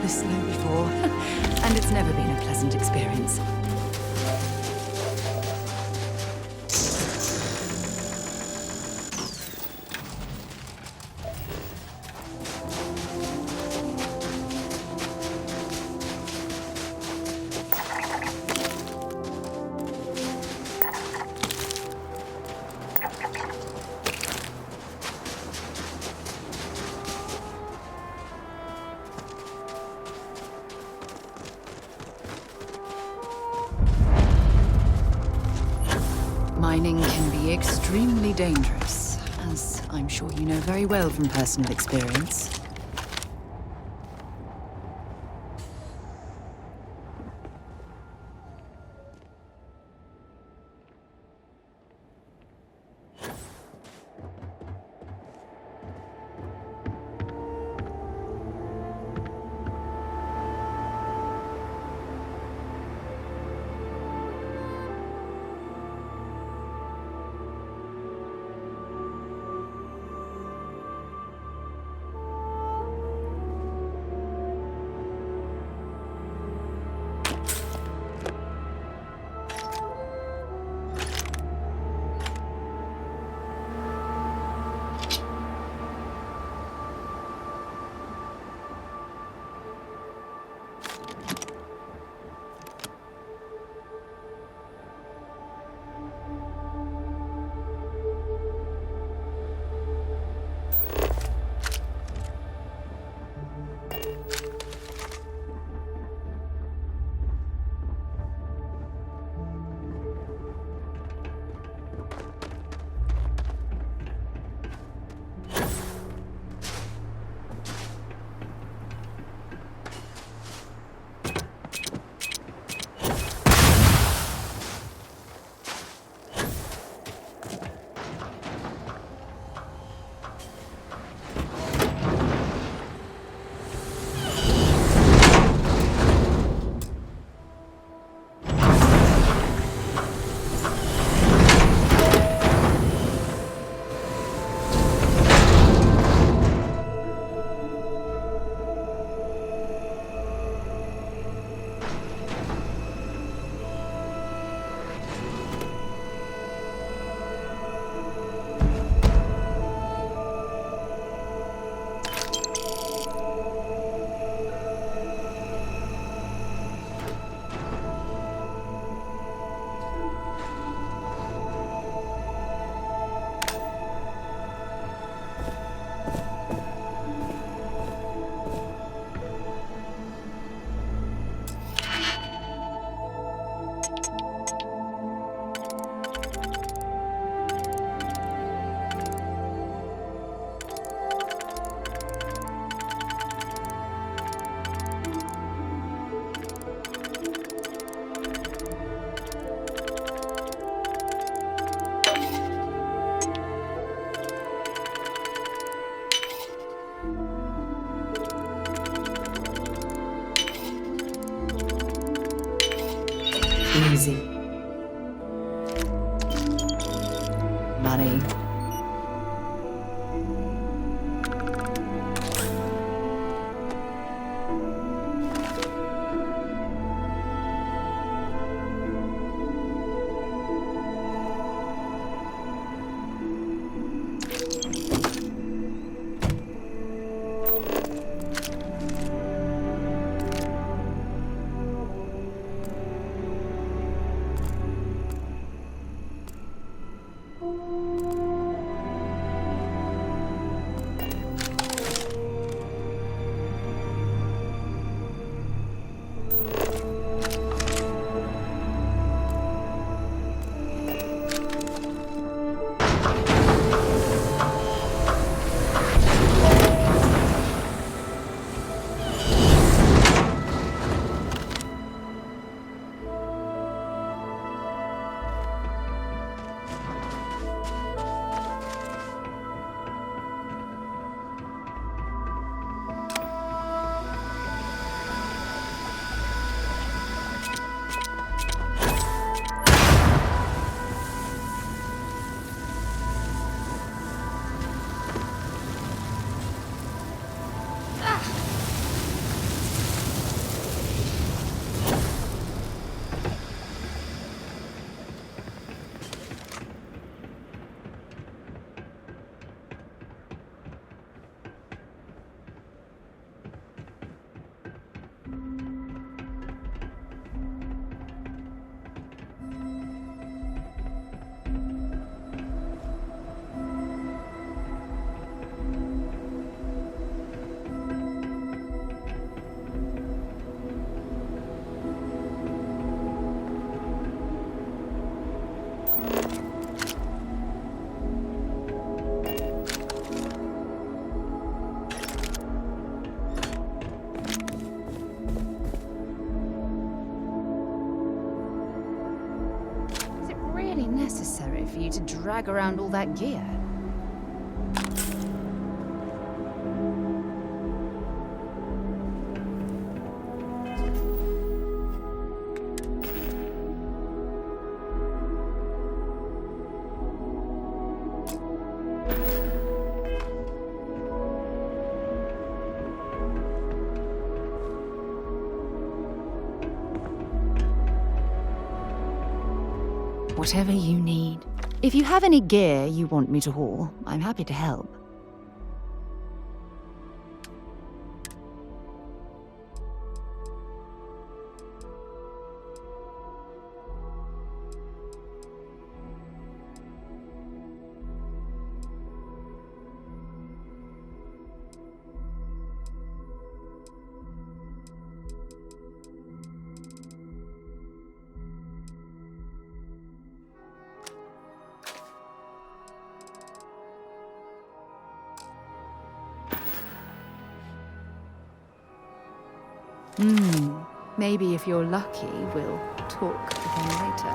this slow before, and it's never been a pleasant experience. Mining can be extremely dangerous, as I'm sure you know very well from personal experience. Easy. Money. you to drag around all that gear? Whatever you need. If you have any gear you want me to haul, I'm happy to help. Maybe if you're lucky, we'll talk again later.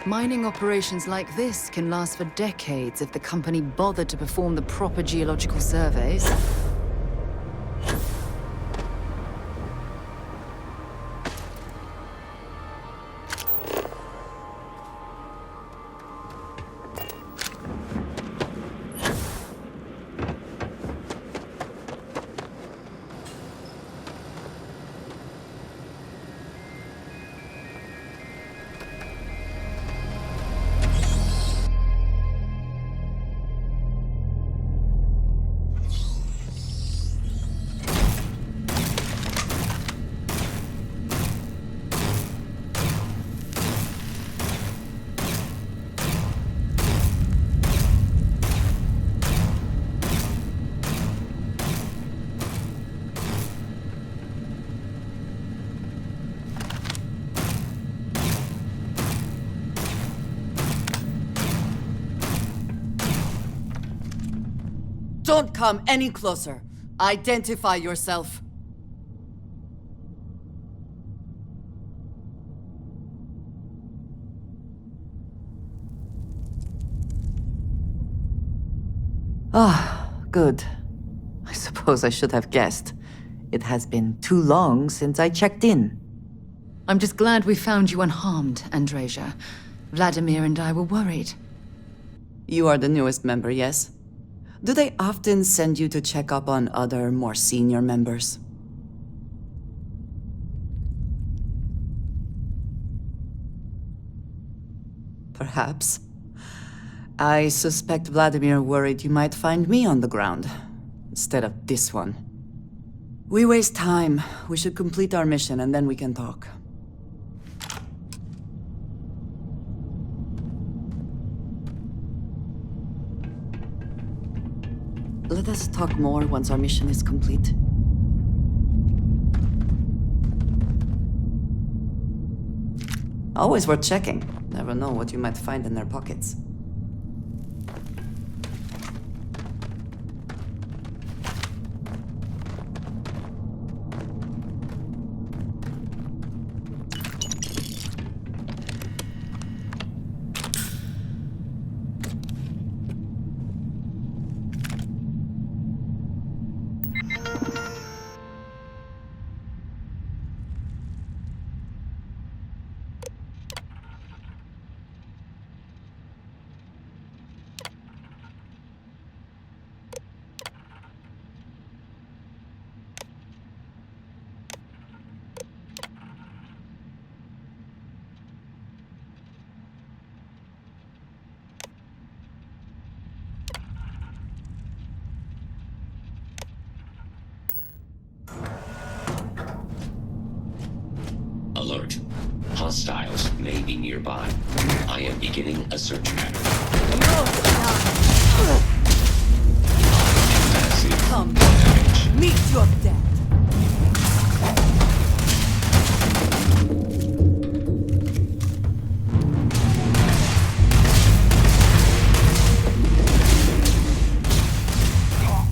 Mining operations like this can last for decades if the company bothered to perform the proper geological surveys. Don't come any closer. Identify yourself. Ah, good. I suppose I should have guessed. It has been too long since I checked in. I'm just glad we found you unharmed, Andreja. Vladimir and I were worried. You are the newest member, yes? Do they often send you to check up on other, more senior members? Perhaps. I suspect Vladimir worried you might find me on the ground, instead of this one. We waste time. We should complete our mission and then we can talk. Let us talk more once our mission is complete. Always worth checking. Never know what you might find in their pockets. Alert. Hostiles may be nearby. I am beginning a search pattern. Massive Come, damage. meet your death.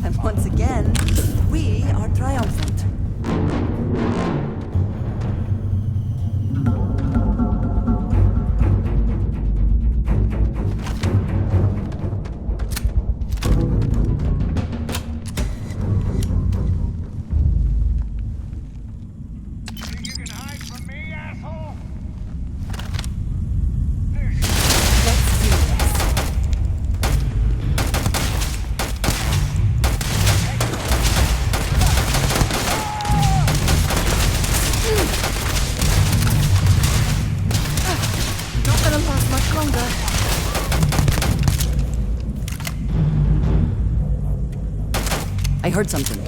And once again, we are triumphant. I heard something.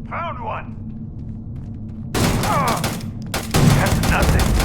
Found one! Ah! That's nothing.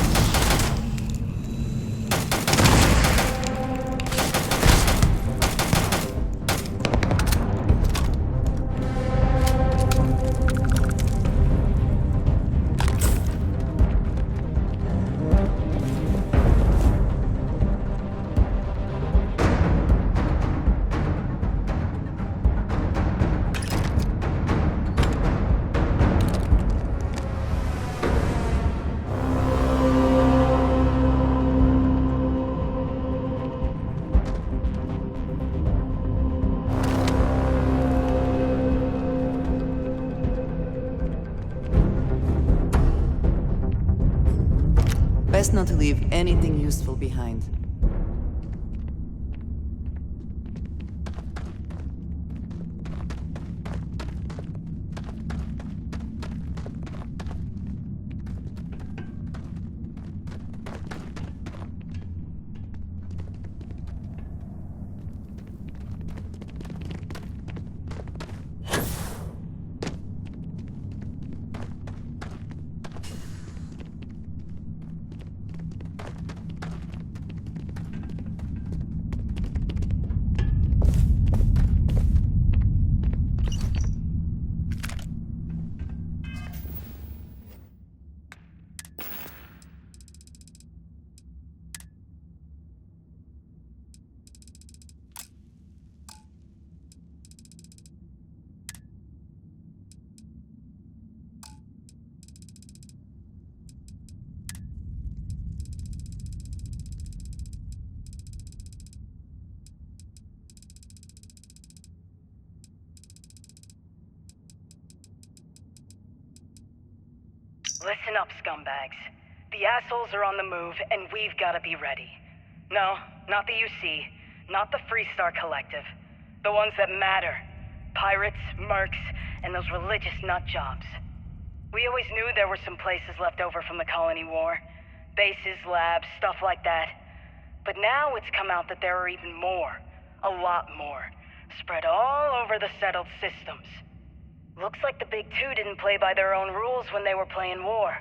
Best not to leave anything useful behind. Listen up, scumbags. The assholes are on the move, and we've got to be ready. No, not the UC, not the Freestar Collective. The ones that matter. Pirates, mercs, and those religious nutjobs. We always knew there were some places left over from the Colony War. Bases, labs, stuff like that. But now it's come out that there are even more. A lot more. Spread all over the settled systems. Looks like the Big Two didn't play by their own rules when they were playing war.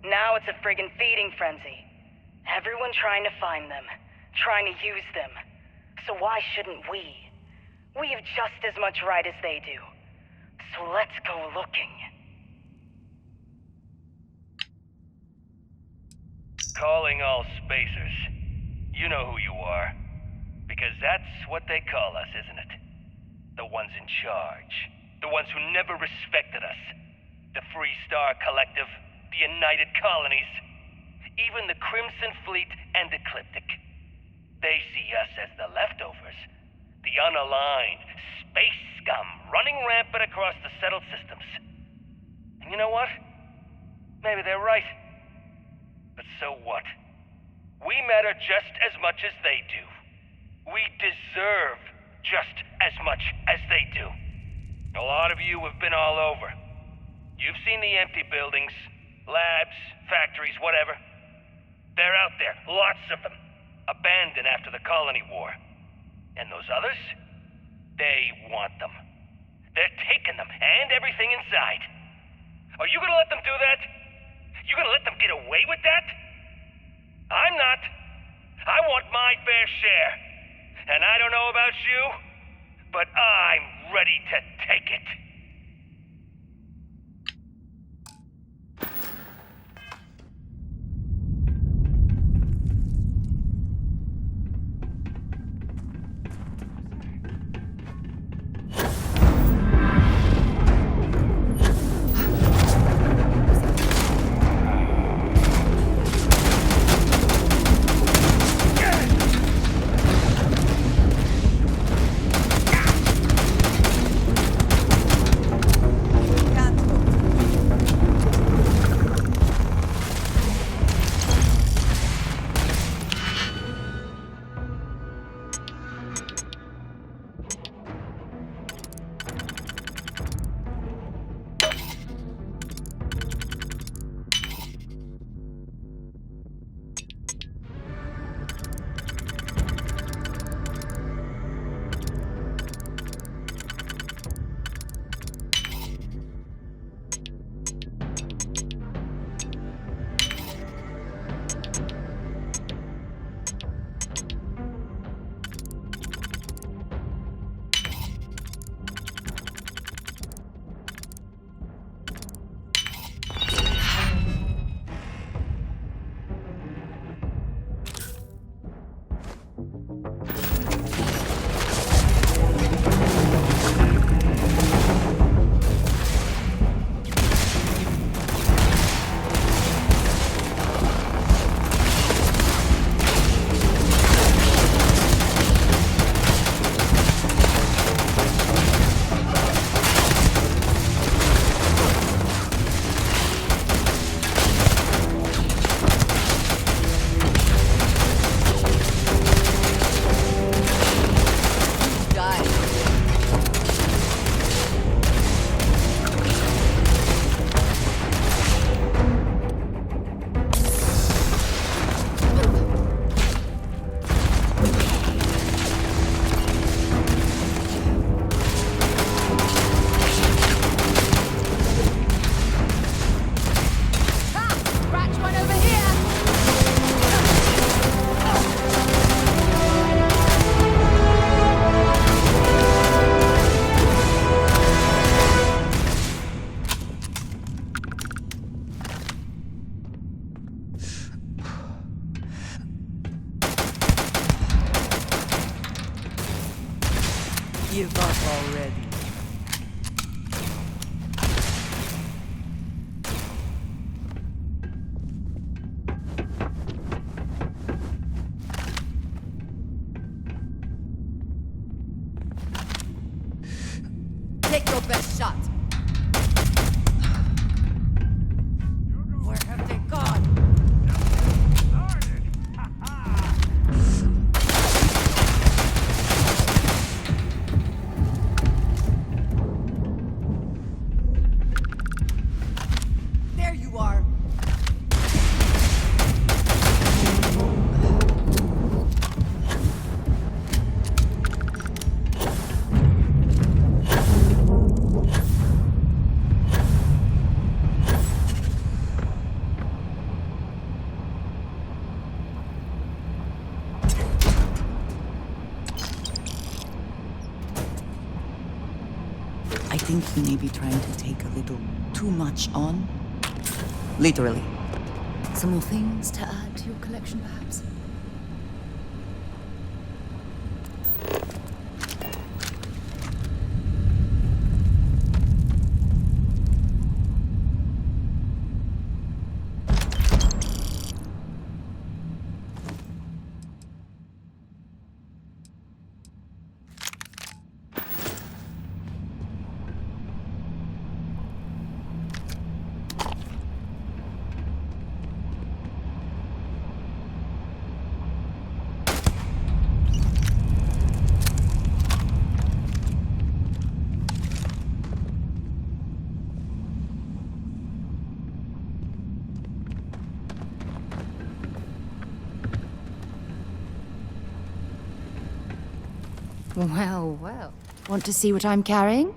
Now it's a friggin' feeding frenzy. Everyone trying to find them, trying to use them. So why shouldn't we? We have just as much right as they do. So let's go looking. Calling all spacers. You know who you are. Because that's what they call us, isn't it? The ones in charge. The ones who never respected us. The Freestar Collective, the United Colonies, even the Crimson Fleet and Ecliptic. They see us as the leftovers, the unaligned space scum running rampant across the settled systems. And you know what? Maybe they're right. But so what? We matter just as much as they do. We deserve just as much as they do. A lot of you have been all over. You've seen the empty buildings, labs, factories, whatever. They're out there, lots of them, abandoned after the Colony War. And those others? They want them. They're taking them, and everything inside. Are you gonna let them do that? You gonna let them get away with that? I'm not. I want my fair share. And I don't know about you, but I'm ready to take it. Take your best shot. Where have they gone? There you are. I think you may be trying to take a little too much on. Literally. Some more things to add to your collection, perhaps? Well, well. Want to see what I'm carrying?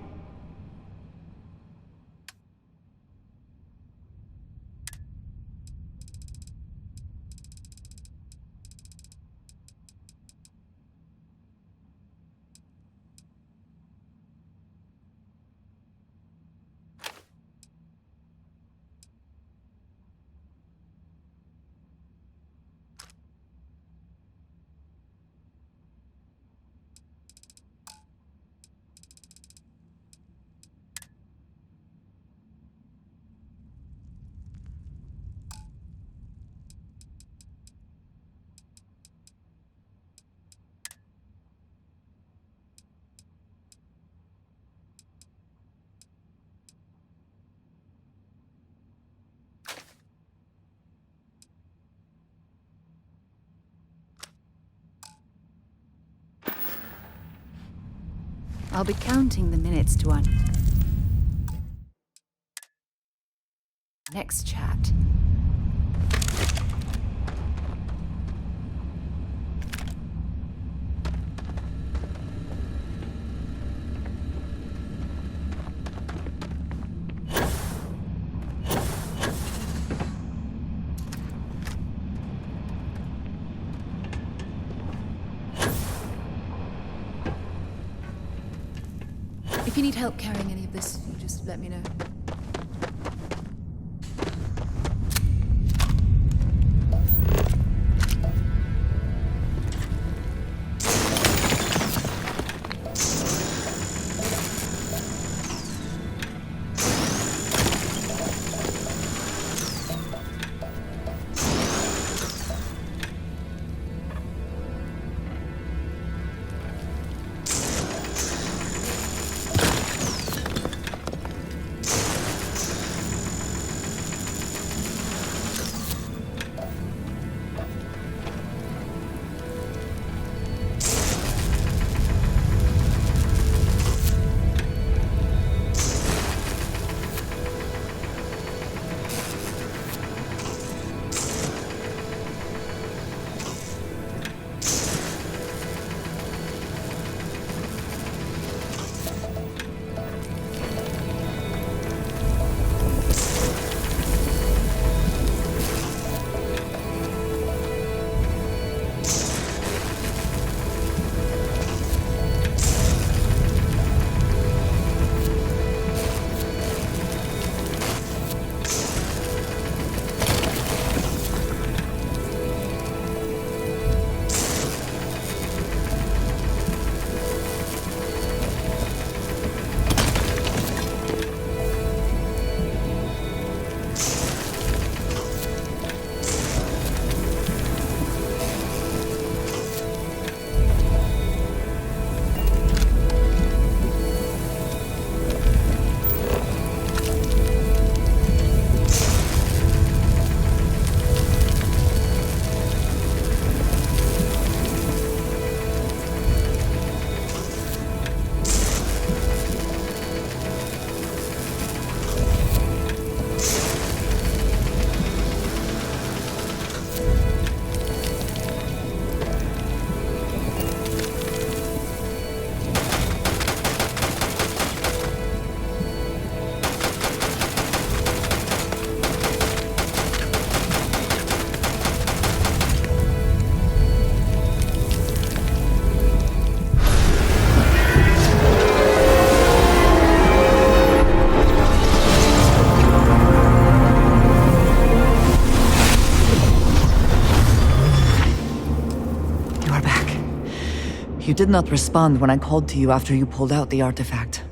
I'll be counting the minutes to our next chat. If you need help carrying any of this, you just let me know. did not respond when I called to you after you pulled out the artifact.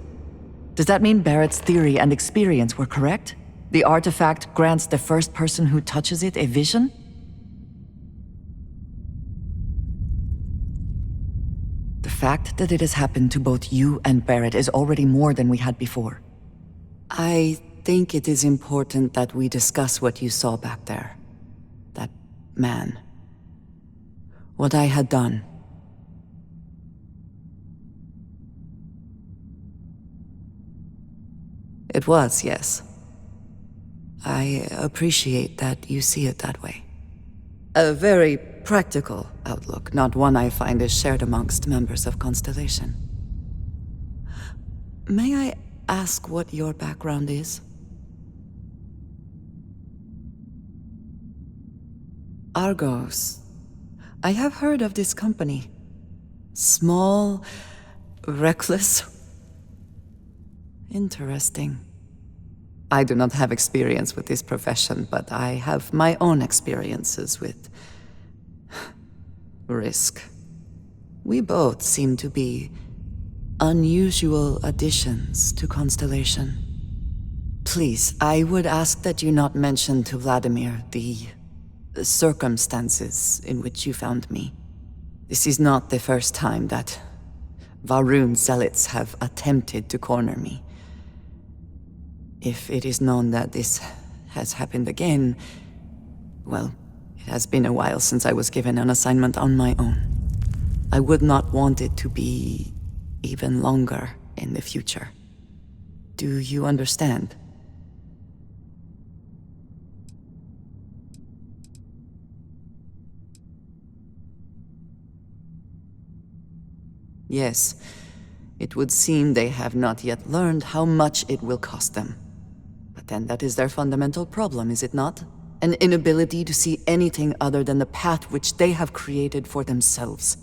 Does that mean Barrett's theory and experience were correct? The artifact grants the first person who touches it a vision? The fact that it has happened to both you and Barrett is already more than we had before. I think it is important that we discuss what you saw back there. That man. What I had done. It was, yes. I appreciate that you see it that way. A very practical outlook, not one I find is shared amongst members of Constellation. May I ask what your background is? Argos. I have heard of this company. Small, reckless. Interesting. I do not have experience with this profession, but I have my own experiences with risk. We both seem to be unusual additions to Constellation. Please, I would ask that you not mention to Vladimir the circumstances in which you found me. This is not the first time that Varun zealots have attempted to corner me. If it is known that this has happened again, well, it has been a while since I was given an assignment on my own. I would not want it to be even longer in the future. Do you understand? Yes, it would seem they have not yet learned how much it will cost them. But then that is their fundamental problem, is it not? An inability to see anything other than the path which they have created for themselves.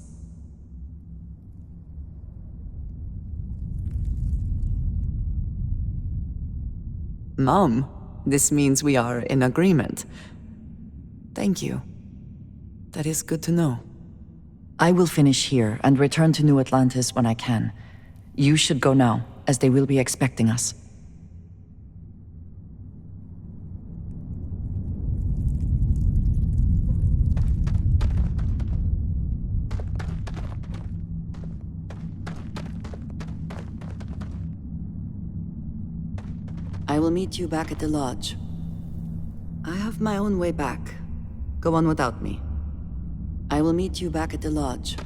Mom, this means we are in agreement. Thank you. That is good to know. I will finish here and return to New Atlantis when I can. You should go now, as they will be expecting us. I will meet you back at the lodge. I have my own way back. Go on without me. I will meet you back at the lodge.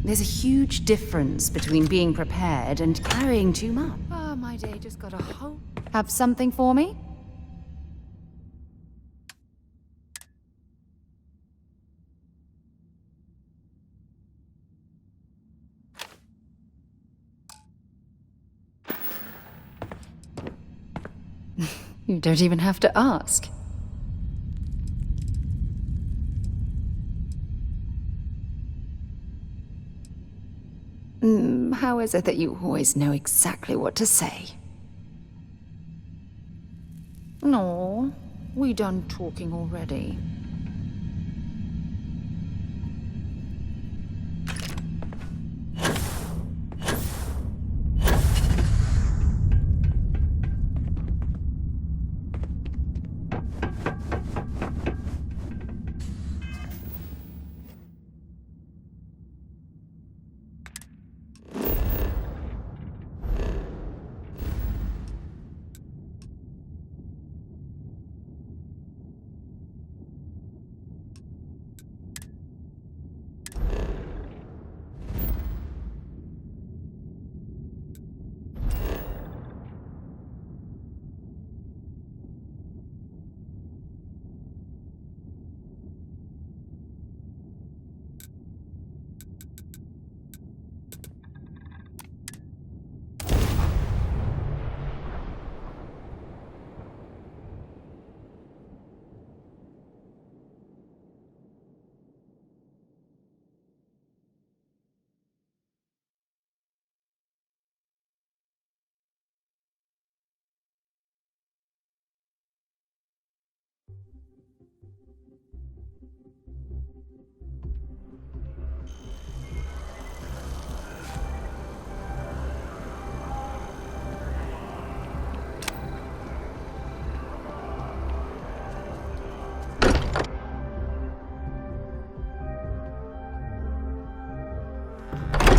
There's a huge difference between being prepared and carrying too much. Oh, my day just got a whole... Have something for me? You don't even have to ask. How is it that you always know exactly what to say? No, we done talking already.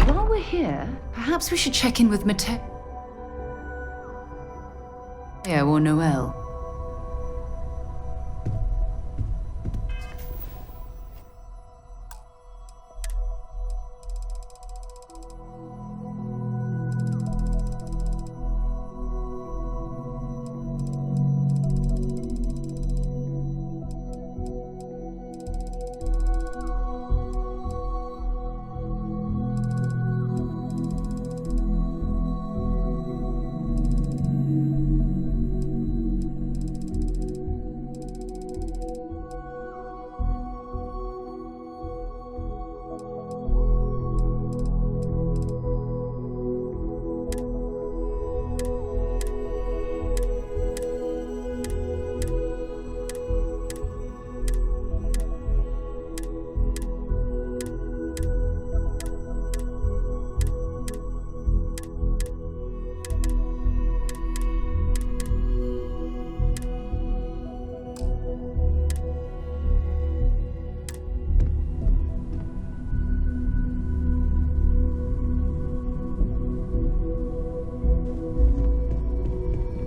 While we're here, perhaps we should check in with Mateo or Noel.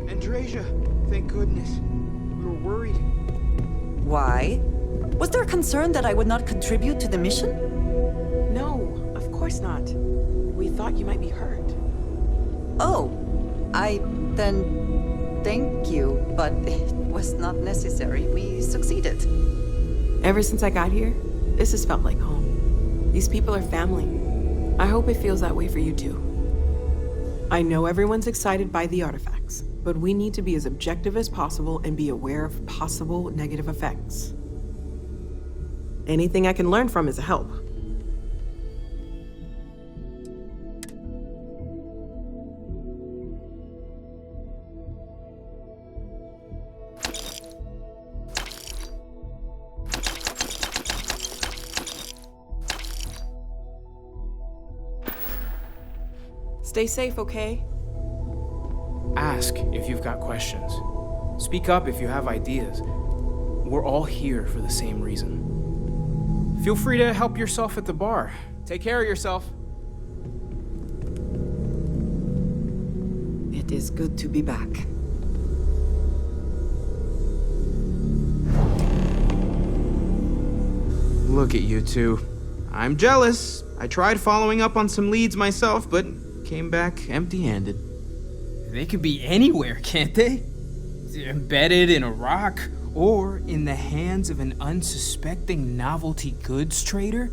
Andrasia, thank goodness. We were worried. Why? Was there concern that I would not contribute to the mission? No, of course not. We thought you might be hurt. Oh, then thank you, but it was not necessary. We succeeded. Ever since I got here, this has felt like home. These people are family. I hope it feels that way for you too. I know everyone's excited by the artifacts, but we need to be as objective as possible and be aware of possible negative effects. Anything I can learn from is a help. Stay safe, okay? Ask if you've got questions. Speak up if you have ideas. We're all here for the same reason. Feel free to help yourself at the bar. Take care of yourself. It is good to be back. Look at you two. I'm jealous. I tried following up on some leads myself, but came back empty-handed. They could be anywhere, can't they? Embedded in a rock, or in the hands of an unsuspecting novelty goods trader?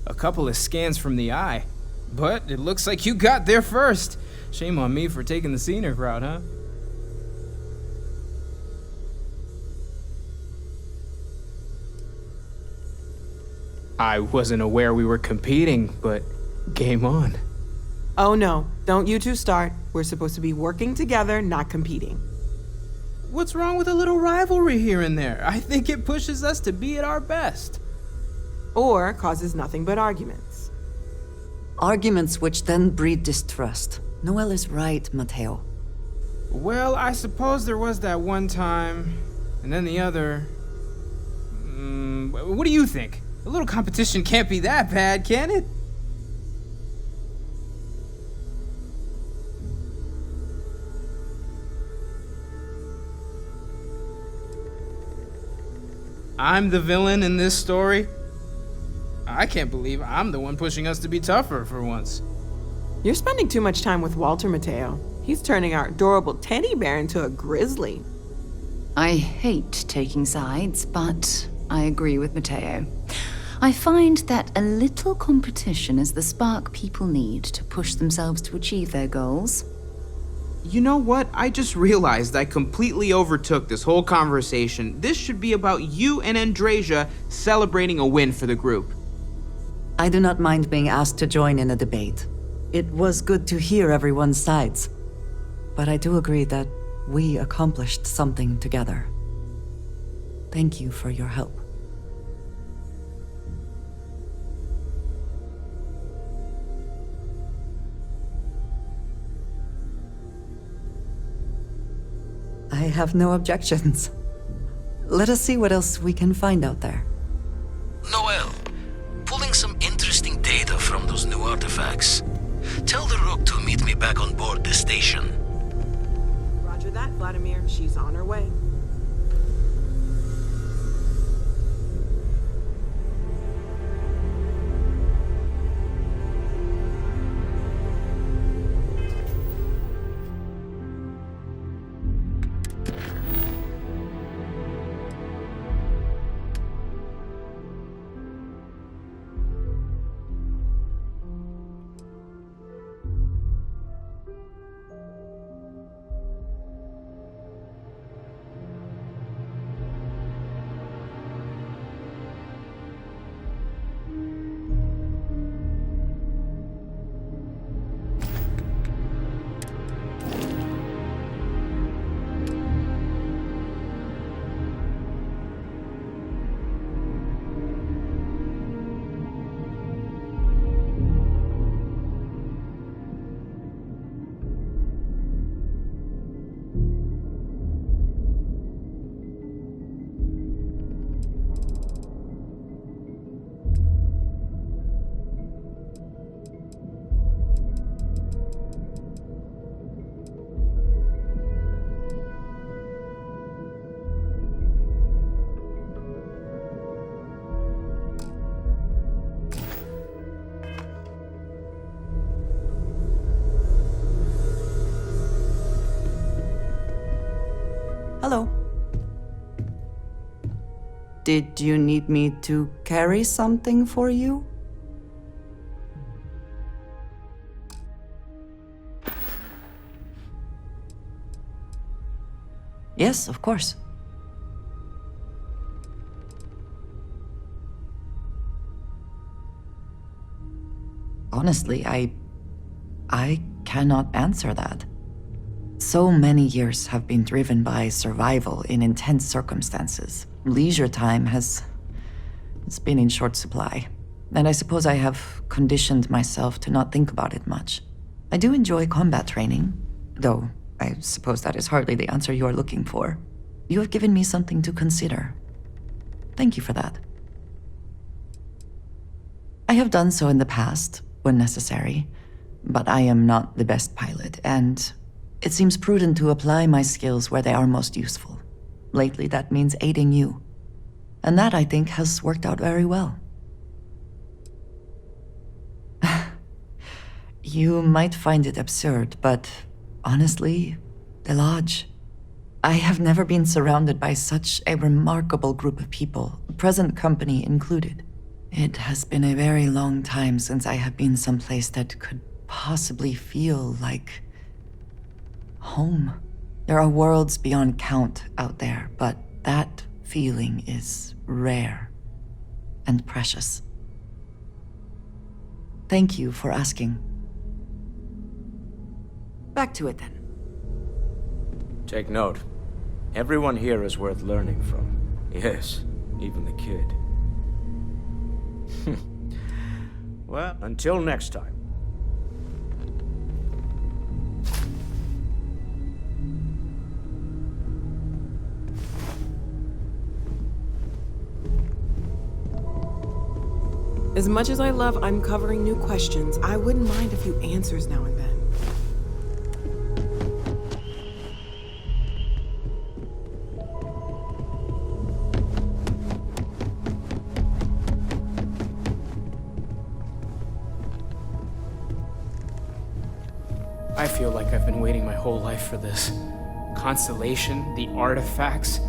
A couple of scans from the eye, but it looks like you got there first. Shame on me for taking the scenic route, huh? I wasn't aware we were competing, but game on. Oh no, don't you two start. We're supposed to be working together, not competing. What's wrong with a little rivalry here and there? I think it pushes us to be at our best. Or causes nothing but arguments. Arguments which then breed distrust. Noel is right, Mateo. Well, I suppose there was that one time, and then the other. What do you think? A little competition can't be that bad, can it? I'm the villain in this story. I can't believe I'm the one pushing us to be tougher for once. You're spending too much time with Walter, Mateo. He's turning our adorable teddy bear into a grizzly. I hate taking sides, but I agree with Mateo. I find that a little competition is the spark people need to push themselves to achieve their goals. You know what? I just realized I completely overtook this whole conversation. This should be about you and Andrasia celebrating a win for the group. I do not mind being asked to join in a debate. It was good to hear everyone's sides. But I do agree that we accomplished something together. Thank you for your help. I have no objections. Let us see what else we can find out there. Noel, pulling some interesting data from those new artifacts. Tell the Rook to meet me back on board the station. Roger that, Vladimir. She's on her way. Hello. Did you need me to carry something for you? Yes, of course. Honestly, I cannot answer that. So many years have been driven by survival in intense circumstances. Leisure time it's been in short supply. And I suppose I have conditioned myself to not think about it much. I do enjoy combat training, though I suppose that is hardly the answer you are looking for. You have given me something to consider. Thank you for that. I have done so in the past, when necessary, but I am not the best pilot, and it seems prudent to apply my skills where they are most useful. Lately, that means aiding you. And that, I think, has worked out very well. You might find it absurd, but honestly, the Lodge. I have never been surrounded by such a remarkable group of people, present company included. It has been a very long time since I have been someplace that could possibly feel like home. There are worlds beyond count out there, but that feeling is rare and precious. Thank you for asking. Back to it then. Take note. Everyone here is worth learning from. Yes, even the kid. Well, until next time. As much as I love uncovering new questions, I wouldn't mind a few answers now and then. I feel like I've been waiting my whole life for this. Constellation, the artifacts.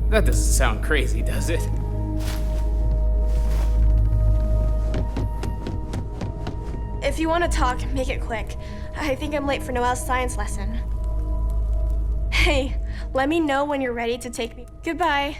That doesn't sound crazy, does it? If you want to talk, make it quick. I think I'm late for Noelle's science lesson. Hey, let me know when you're ready to take me. Goodbye.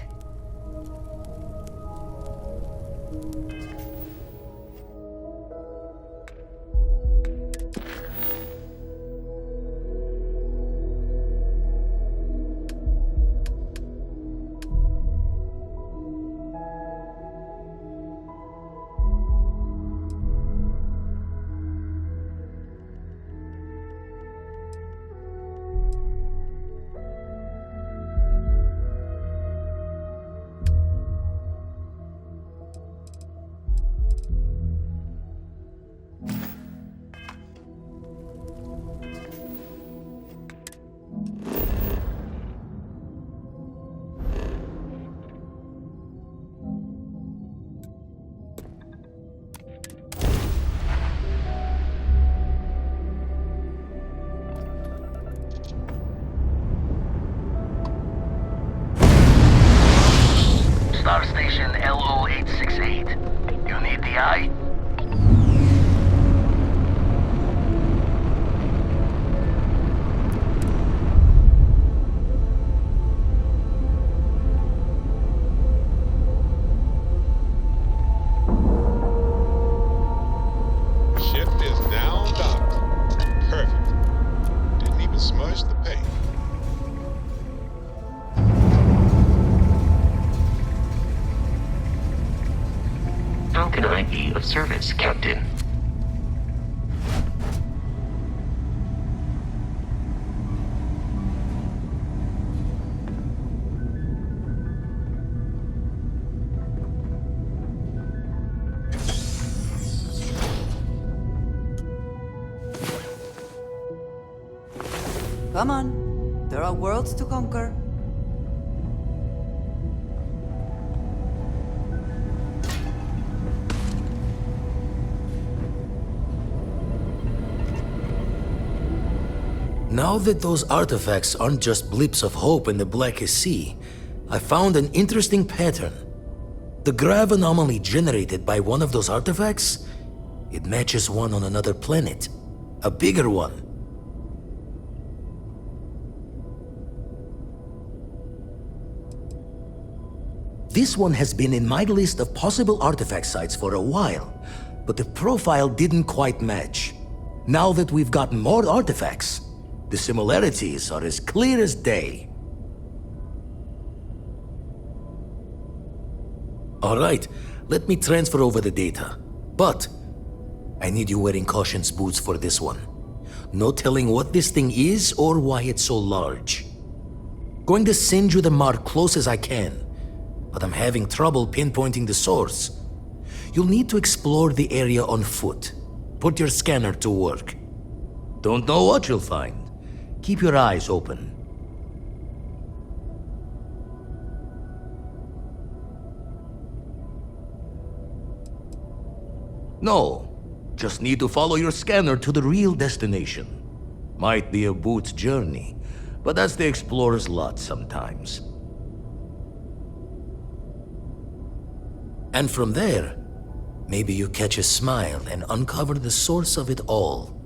aye? Ship is now docked. Perfect. Didn't even smudge the paint. How can I be of service, Captain? Come on. There are worlds to conquer. Now that those artifacts aren't just blips of hope in the blackest sea, I found an interesting pattern. The grav anomaly generated by one of those artifacts, it matches one on another planet. A bigger one. This one has been in my list of possible artifact sites for a while, but the profile didn't quite match. Now that we've gotten more artifacts, the similarities are as clear as day. All right, let me transfer over the data. But I need you wearing caution's boots for this one. No telling what this thing is or why it's so large. Going to send you the mark close as I can, but I'm having trouble pinpointing the source. You'll need to explore the area on foot. Put your scanner to work. Don't know what you'll find. Keep your eyes open. No, just need to follow your scanner to the real destination. Might be a boot's journey, but that's the explorer's lot sometimes. And from there, maybe you catch a smile and uncover the source of it all.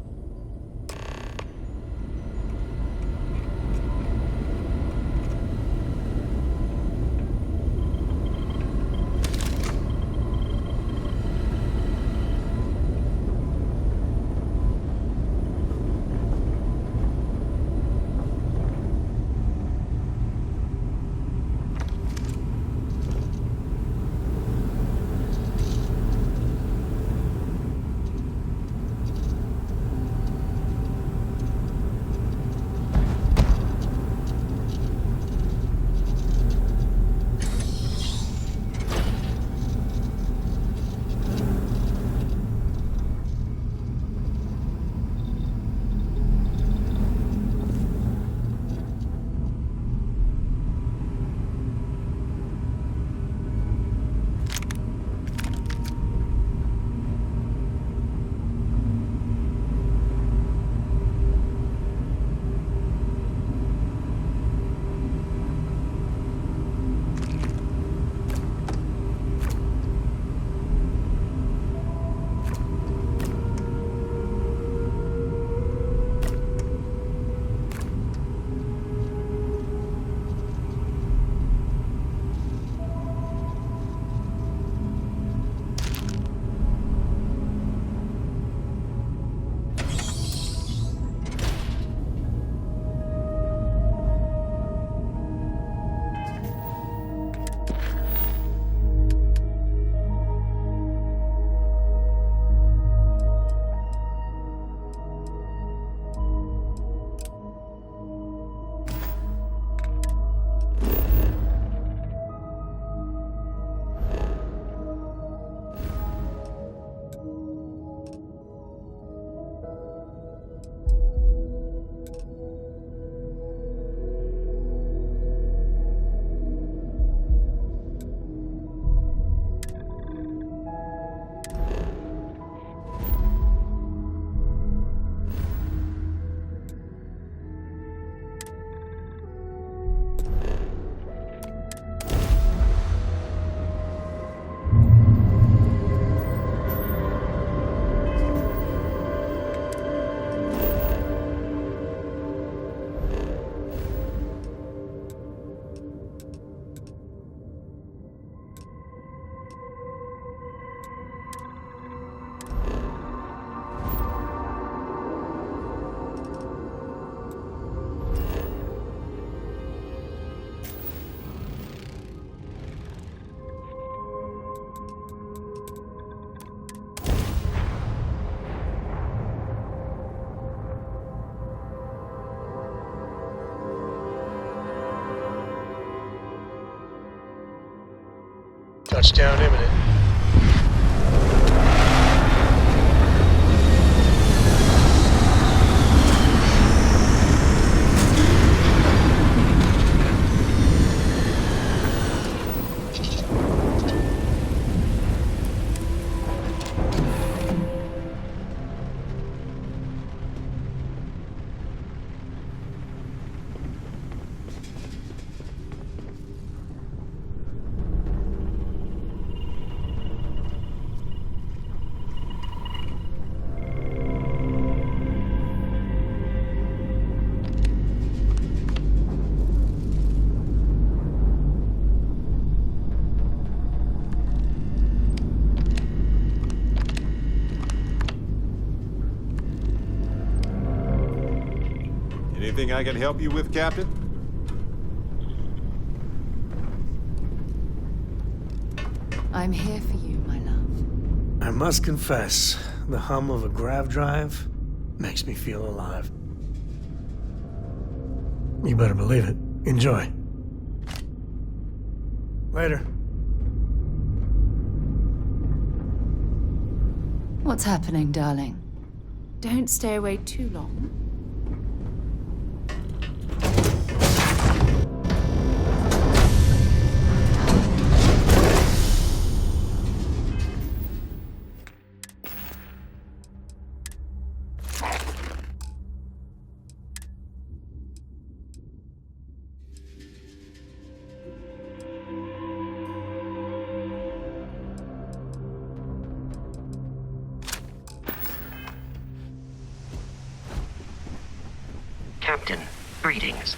Touchdown imminent. Anything I can help you with, Captain? I'm here for you, my love. I must confess, the hum of a grav drive makes me feel alive. You better believe it. Enjoy. Later. What's happening, darling? Don't stay away too long. Captain, greetings.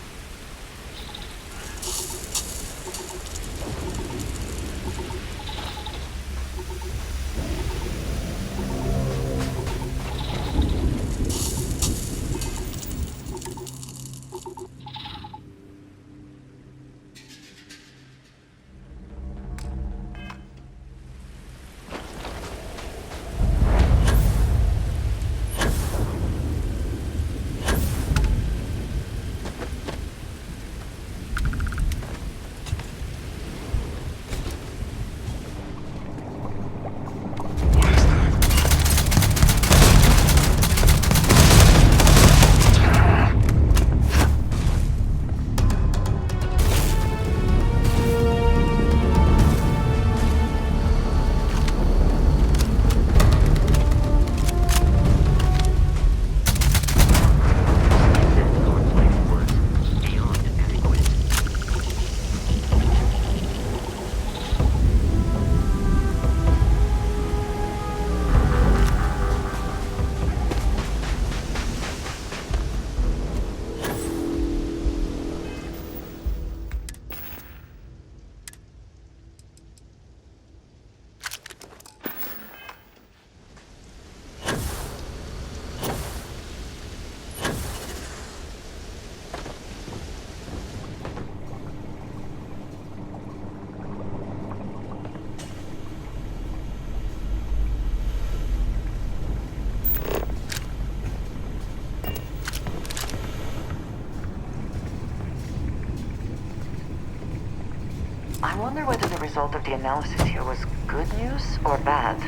I wonder whether the result of the analysis here was good news or bad.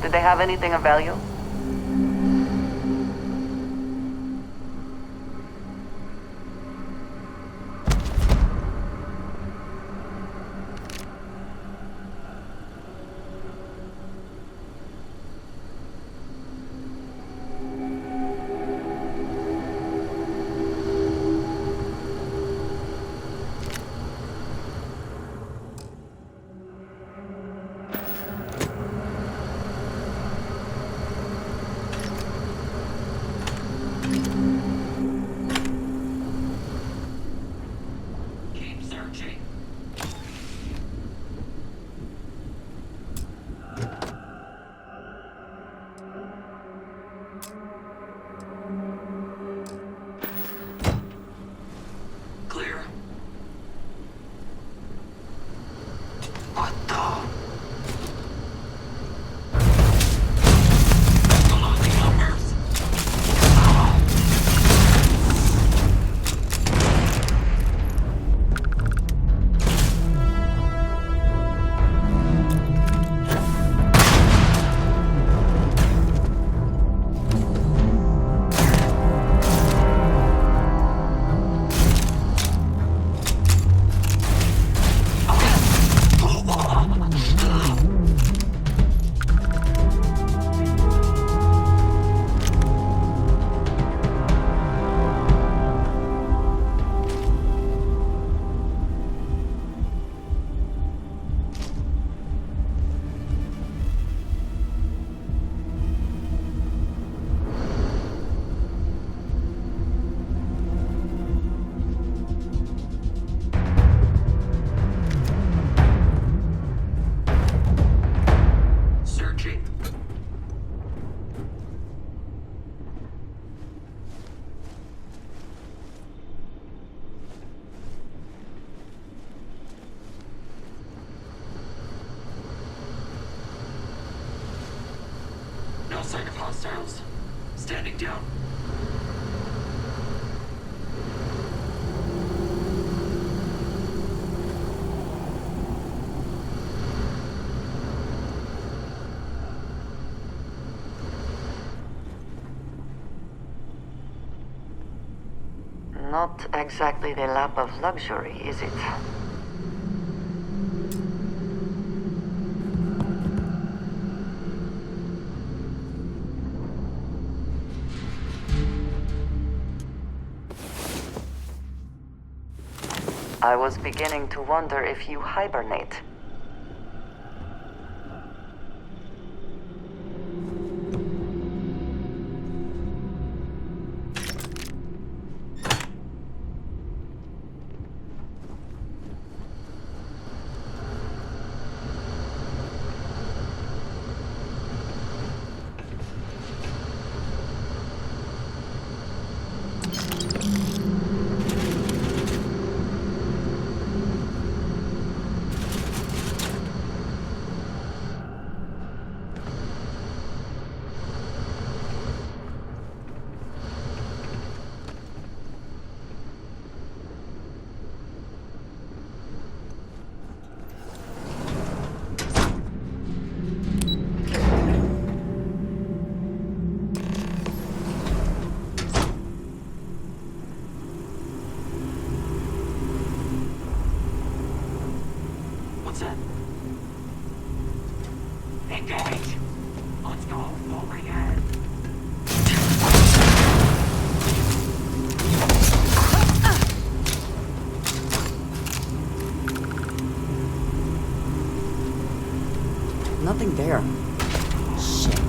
Did they have anything of value? Keep searching. Clear. What the? Closing numbers. Searching. No sign of hostiles. Standing down. Not exactly the lap of luxury, is it? I was beginning to wonder if you hibernate. What's that? Engage. Let's go. Over ahead. Nothing there. Shit.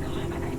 Eliminate.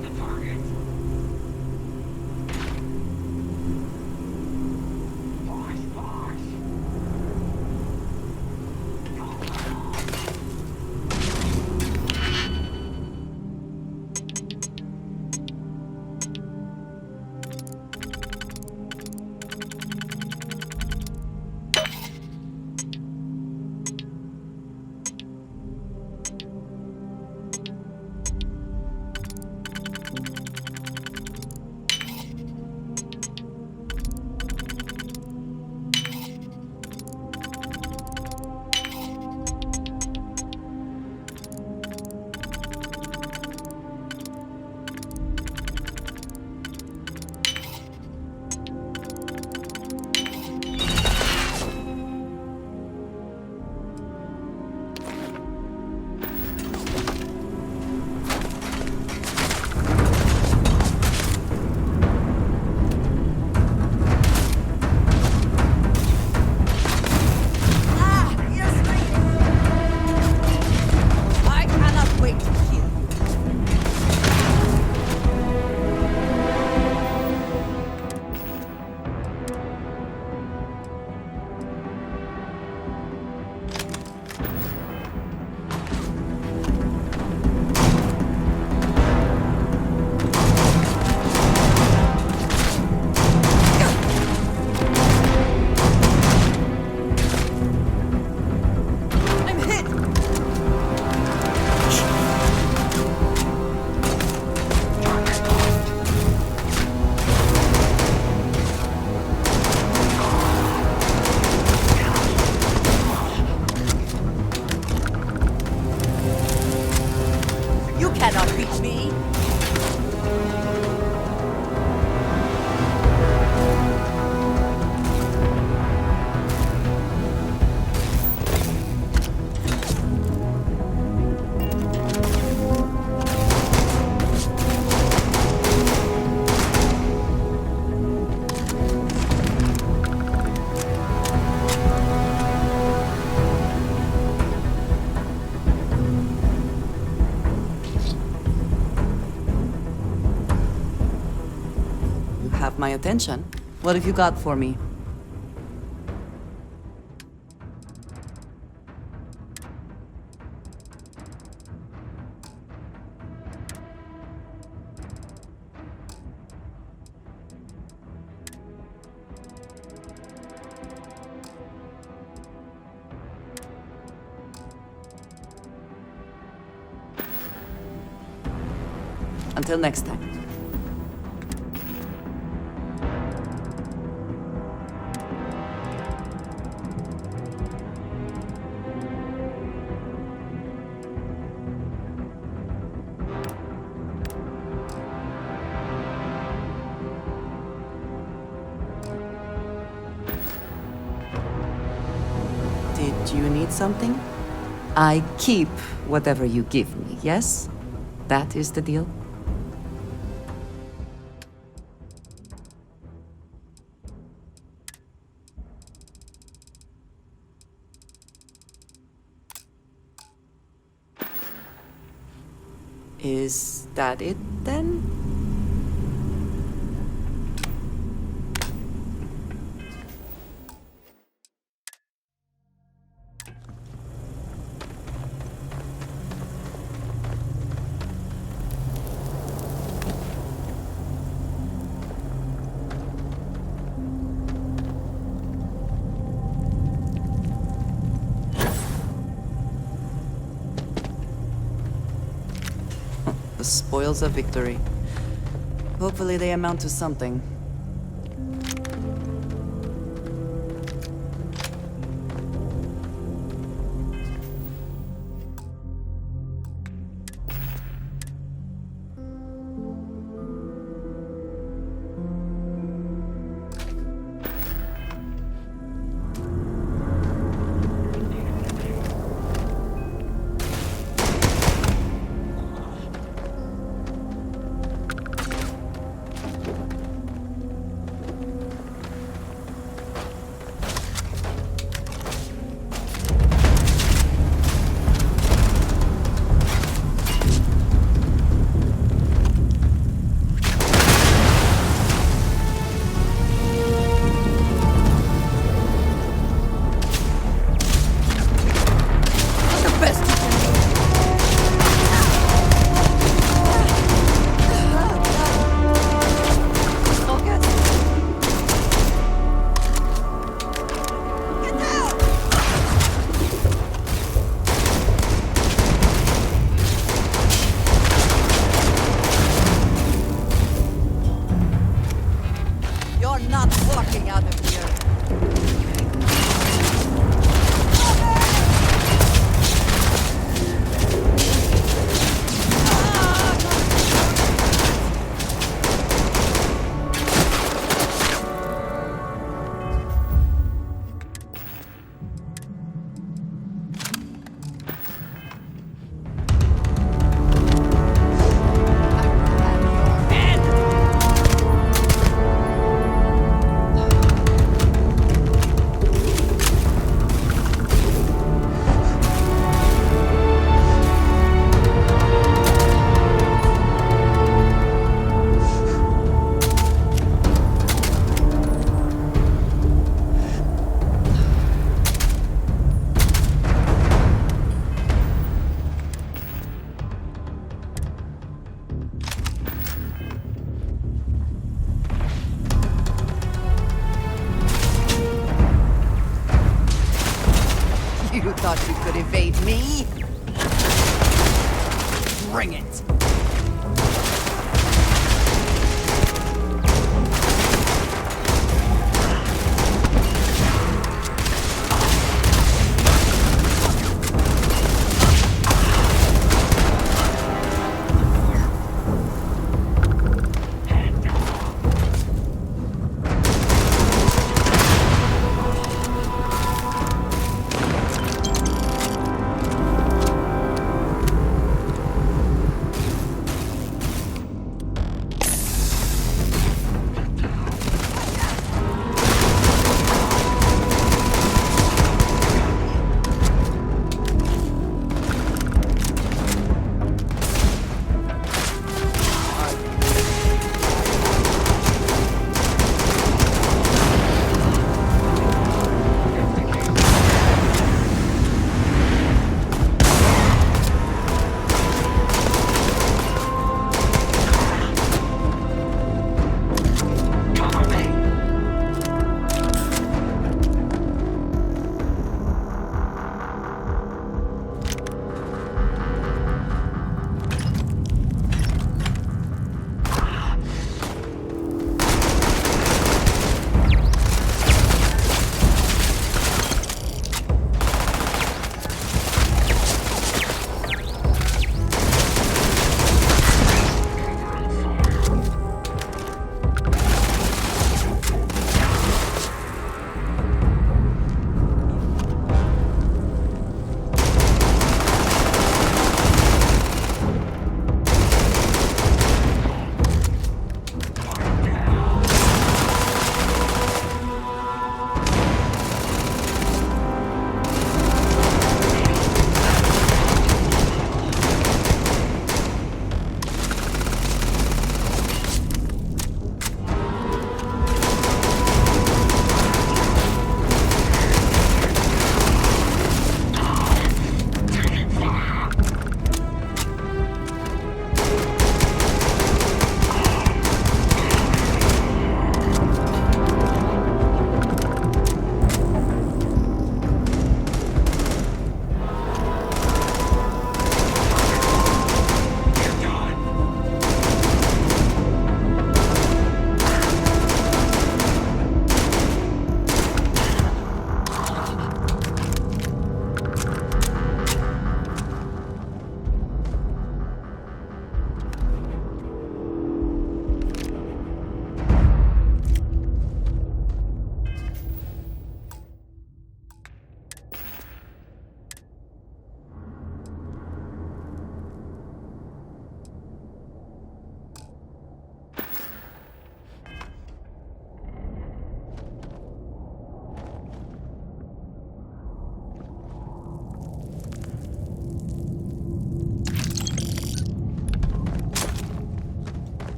have my attention. What have you got for me? Until next time. Did you need something? I keep whatever you give me, yes? That is the deal? Is that it then? The spoils of victory. Hopefully they amount to something. You thought you could evade me? Bring it!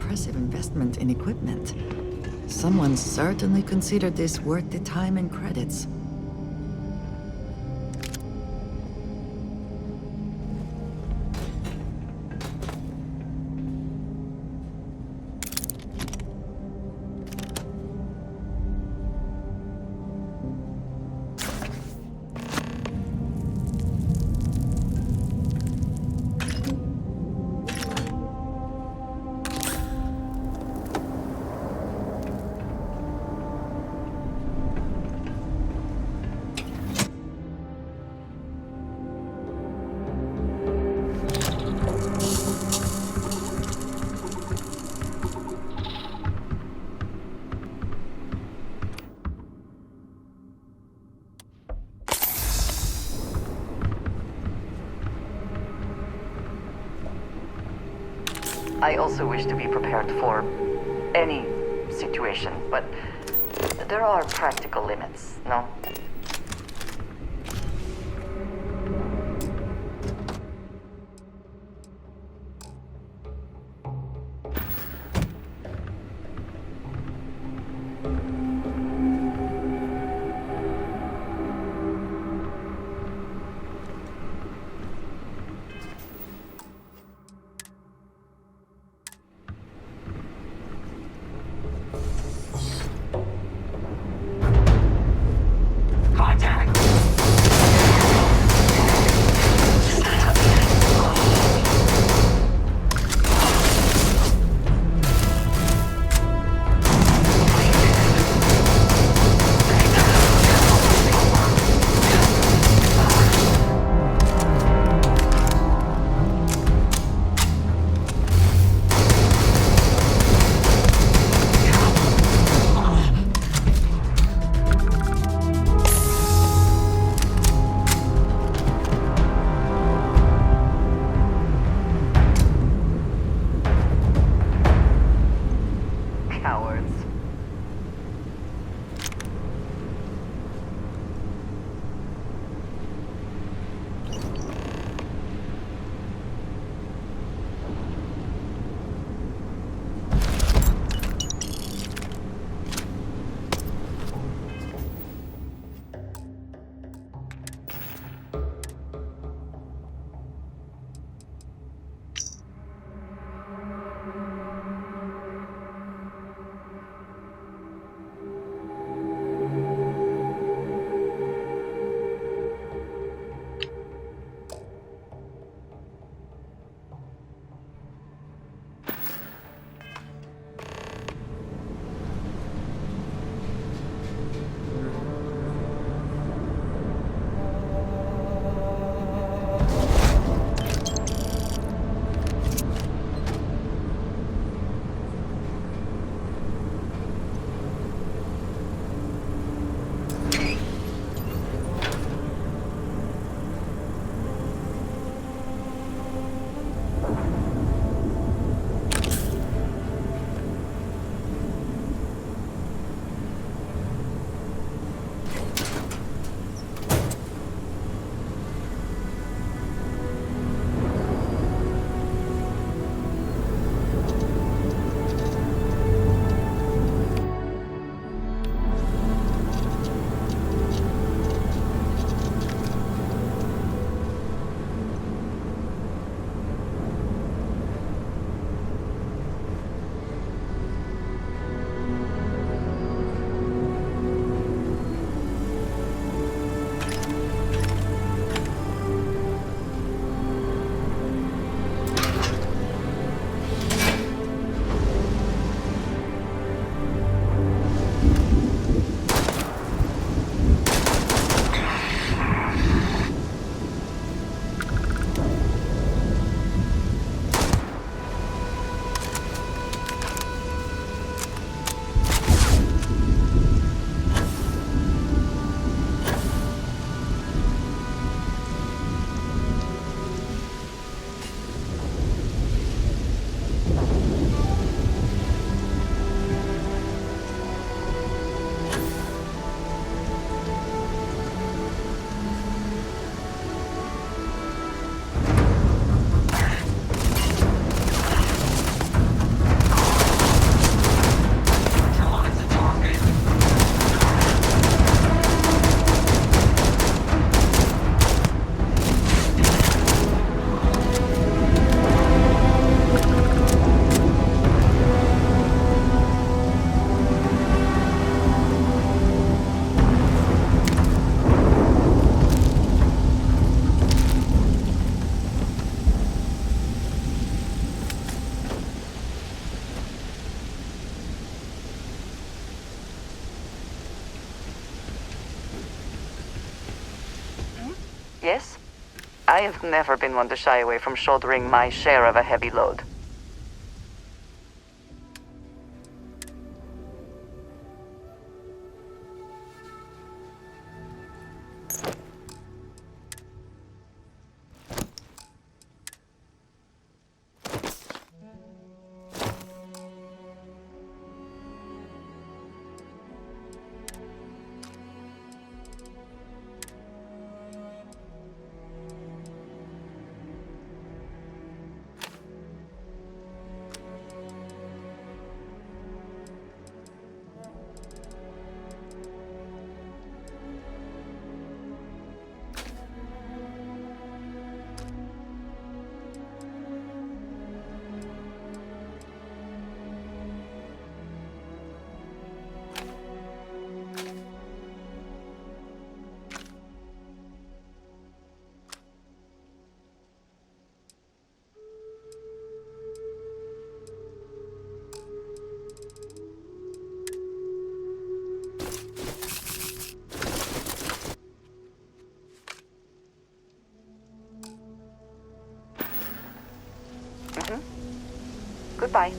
impressive investment in equipment. Someone certainly considered this worth the time and credits. I also wish to be prepared for any situation, but there are practical limits, no? I have never been one to shy away from shouldering my share of a heavy load. Goodbye.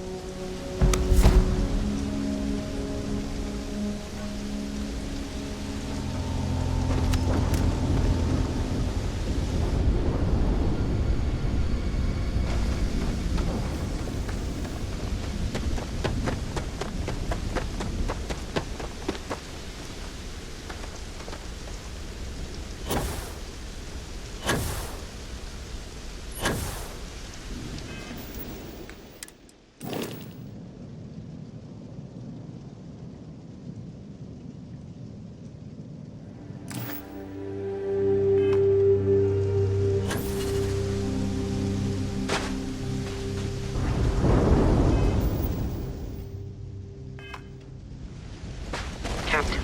Captain.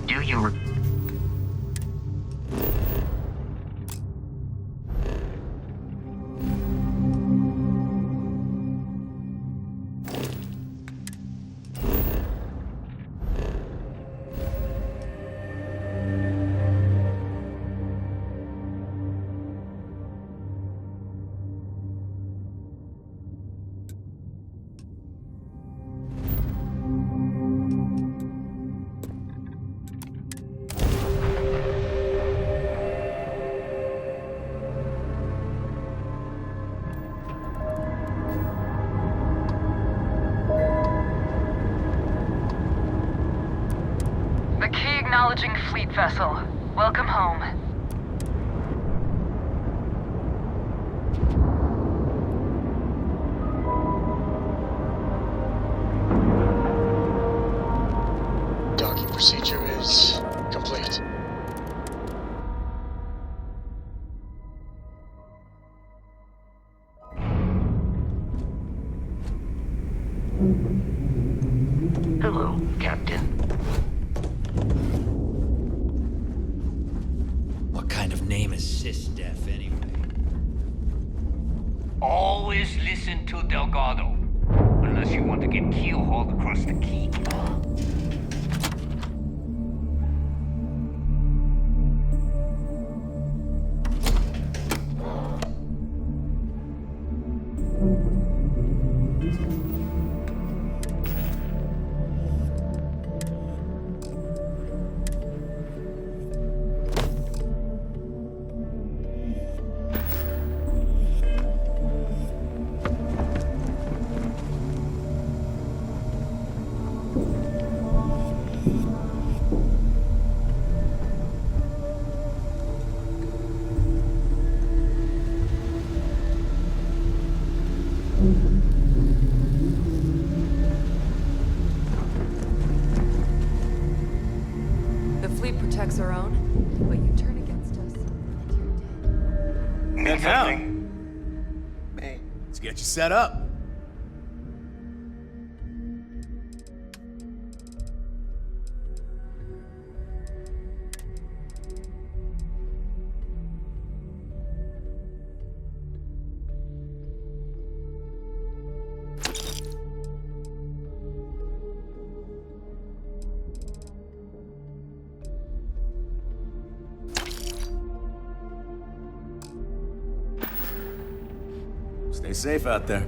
Do you Acknowledging fleet vessel. Welcome home. Docking procedure is complete. Hello, Captain. What kind of name is Sys-Def, anyway? Always listen to Delgado, unless you want to get keel-hauled across the key. The fleet protects our own, but you turn against us, and you're dead. Need something? Hey, let's get you set up. Stay safe out there.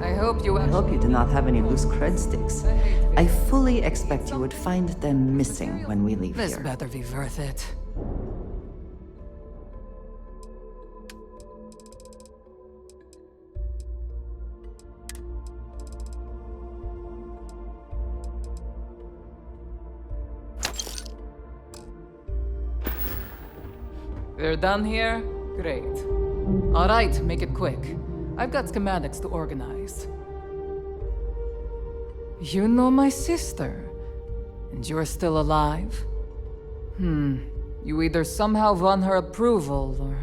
I hope you do not have any loose cred sticks. I fully expect you would find them missing when we leave This here. better be worth it. We're done here? Great. Alright, make it quick. I've got schematics to organize. You know my sister, and you're still alive? You either somehow won her approval, or...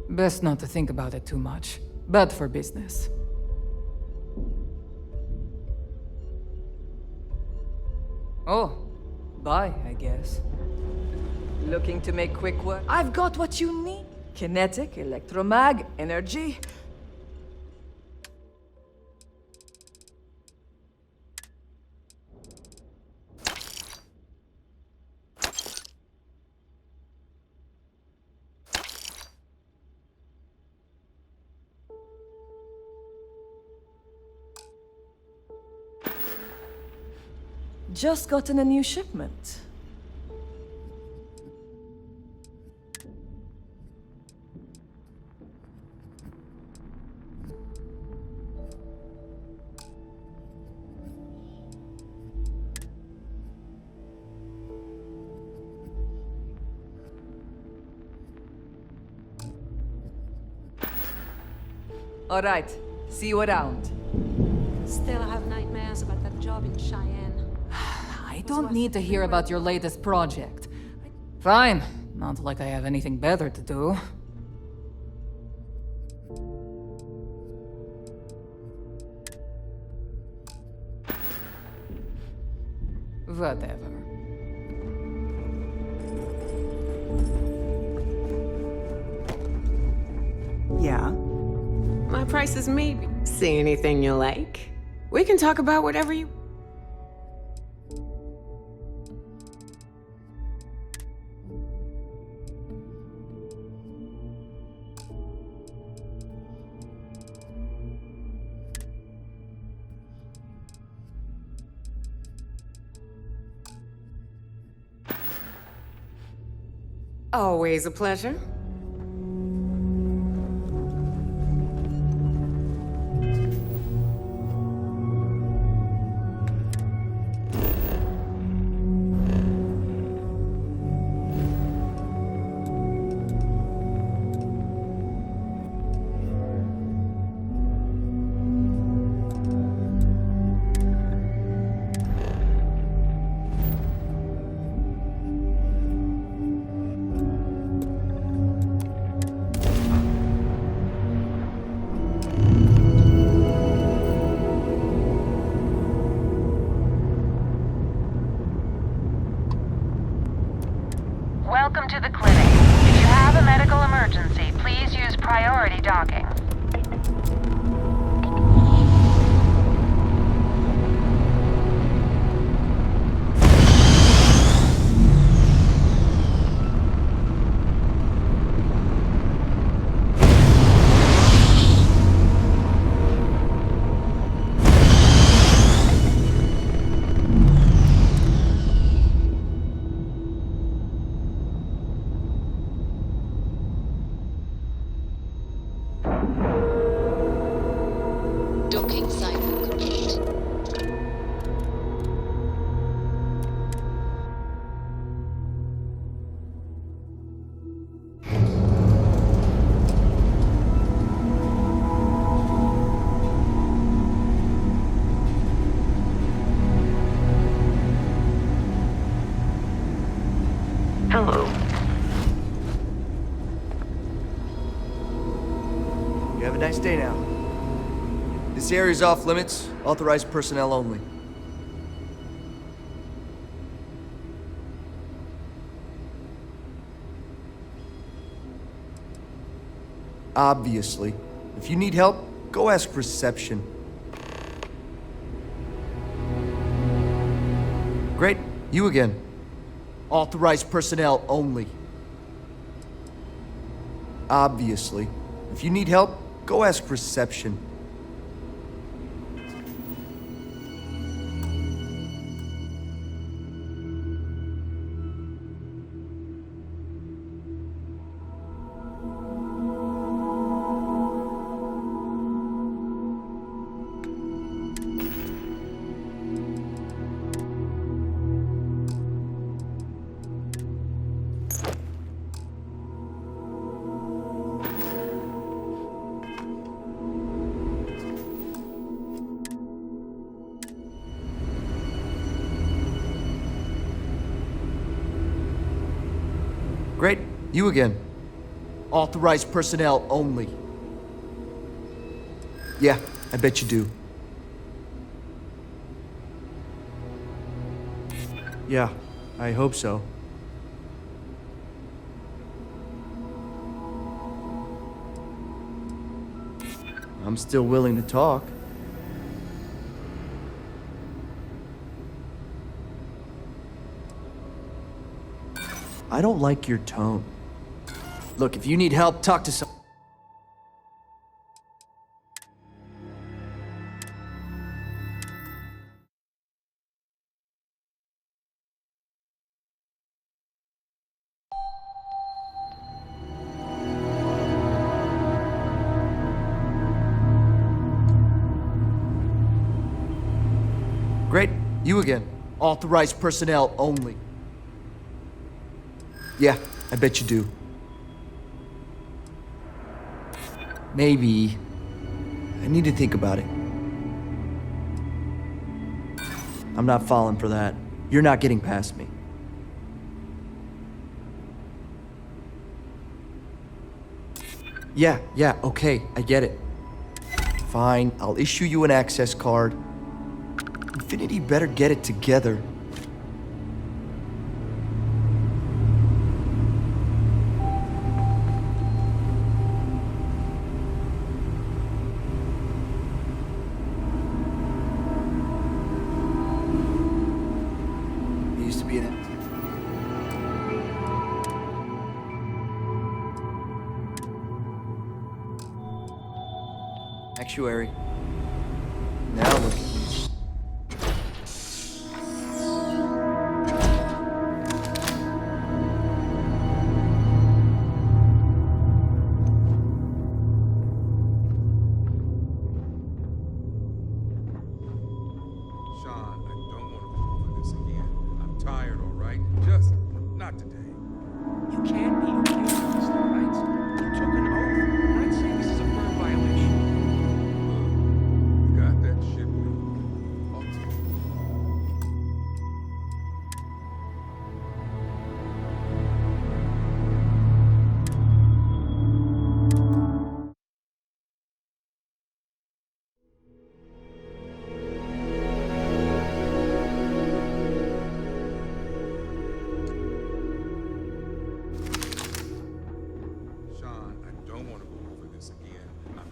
Best not to think about it too much. Bad for business. Oh, bye, I guess. Looking to make quick work? I've got what you need. Kinetic, electromag, energy. Just gotten a new shipment. All right, see you around. Still have nightmares about that job in Cheyenne. I don't need to hear about your latest project. Fine. Not like I have anything better to do. Whatever. Yeah? My price is maybe. See anything you like? We can talk about whatever you... Always a pleasure. Welcome to the clinic. If you have a medical emergency, please use priority docking. Docking cycle complete. Hello. You have a nice day now. This area's off limits. Authorized personnel only. Obviously. If you need help, go ask reception. Great. You again. Authorized personnel only. Obviously. If you need help, go ask reception. Great, you again. Authorized personnel only. Yeah, I bet you do. Yeah, I hope so. I'm still willing to talk. I don't like your tone. Look, if you need help, talk to some... Great, you again. Authorized personnel only. Yeah, I bet you do. Maybe. I need to think about it. I'm not falling for that. You're not getting past me. Yeah, okay, I get it. Fine, I'll issue you an access card. Infinity better get it together. It used to be an... Actuary. Now look at me.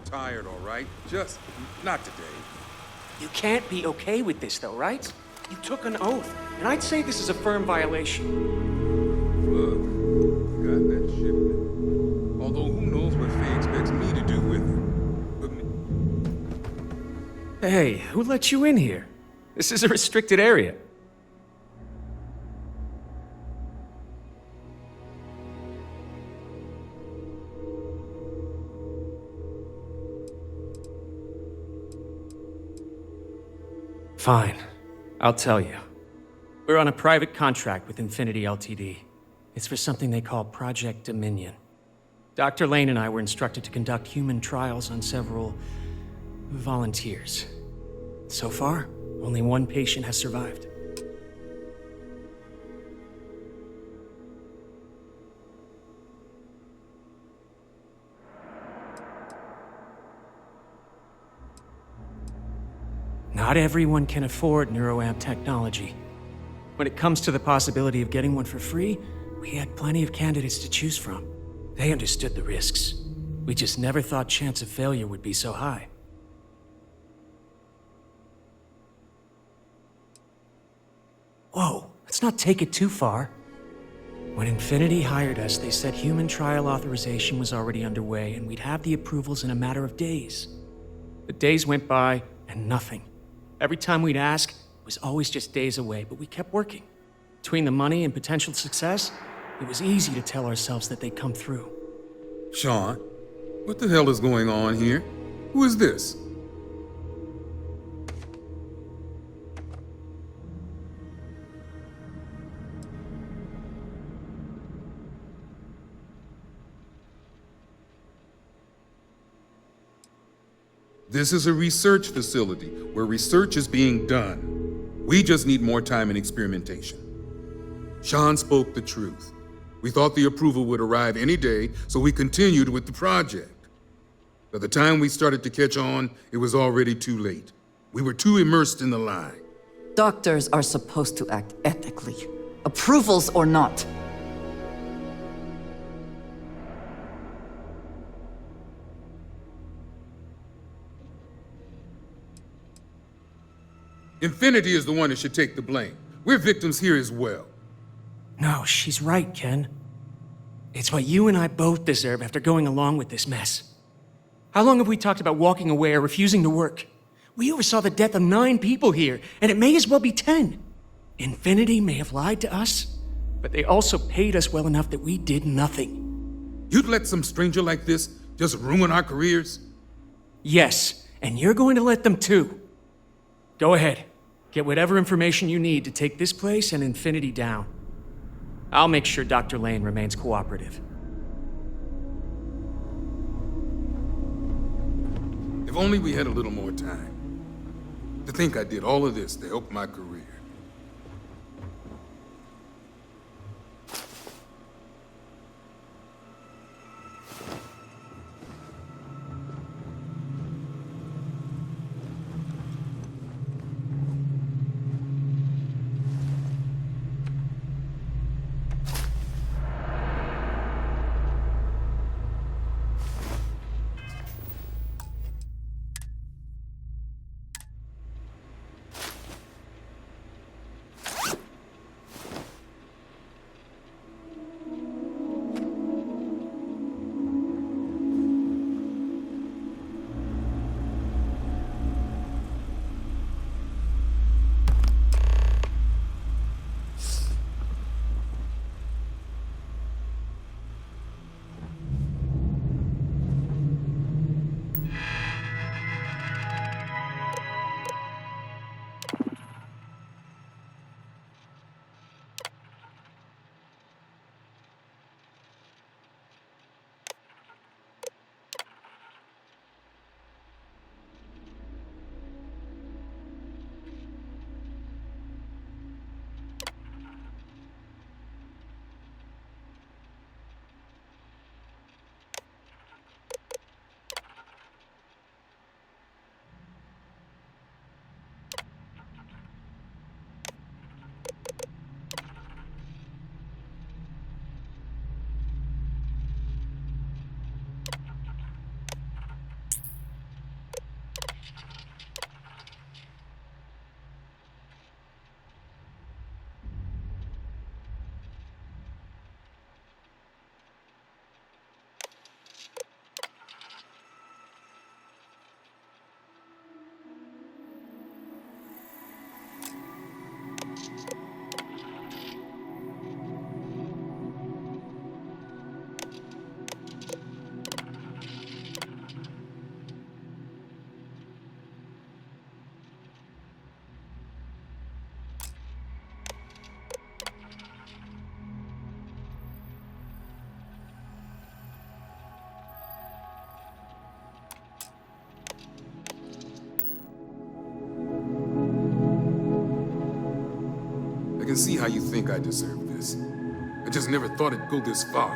Tired, all right? Just not today. You can't be okay with this, though, right? You took an oath, and I'd say this is a firm violation. Look, got that shipment. Although who knows what Faye expects me to do with it. Hey, who let you in here? This is a restricted area. Fine. I'll tell you. We're on a private contract with Infinity Ltd. It's for something they call Project Dominion. Dr. Lane and I were instructed to conduct human trials on several volunteers. So far, only one patient has survived. Not everyone can afford neuroamp technology. When it comes to the possibility of getting one for free, we had plenty of candidates to choose from. They understood the risks. We just never thought chance of failure would be so high. Whoa, let's not take it too far. When Infinity hired us, they said human trial authorization was already underway and we'd have the approvals in a matter of days. But days went by and nothing. Every time we'd ask, it was always just days away, but we kept working. Between the money and potential success, it was easy to tell ourselves that they'd come through. Sean, what the hell is going on here? Who is this? This is a research facility where research is being done. We just need more time and experimentation. Sean spoke the truth. We thought the approval would arrive any day, so we continued with the project. By the time we started to catch on, it was already too late. We were too immersed in the lie. Doctors are supposed to act ethically, approvals or not. Infinity is the one that should take the blame. We're victims here as well. No, she's right, Ken. It's what you and I both deserve after going along with this mess. How long have we talked about walking away or refusing to work? We oversaw the death of 9 people here, and it may as well be 10. Infinity may have lied to us, but they also paid us well enough that we did nothing. You'd let some stranger like this just ruin our careers? Yes, and you're going to let them too. Go ahead. Get whatever information you need to take this place and Infinity down. I'll make sure Dr. Lane remains cooperative. If only we had a little more time. To think I did all of this to help my career. I can see how you think I deserve this. I just never thought it'd go this far.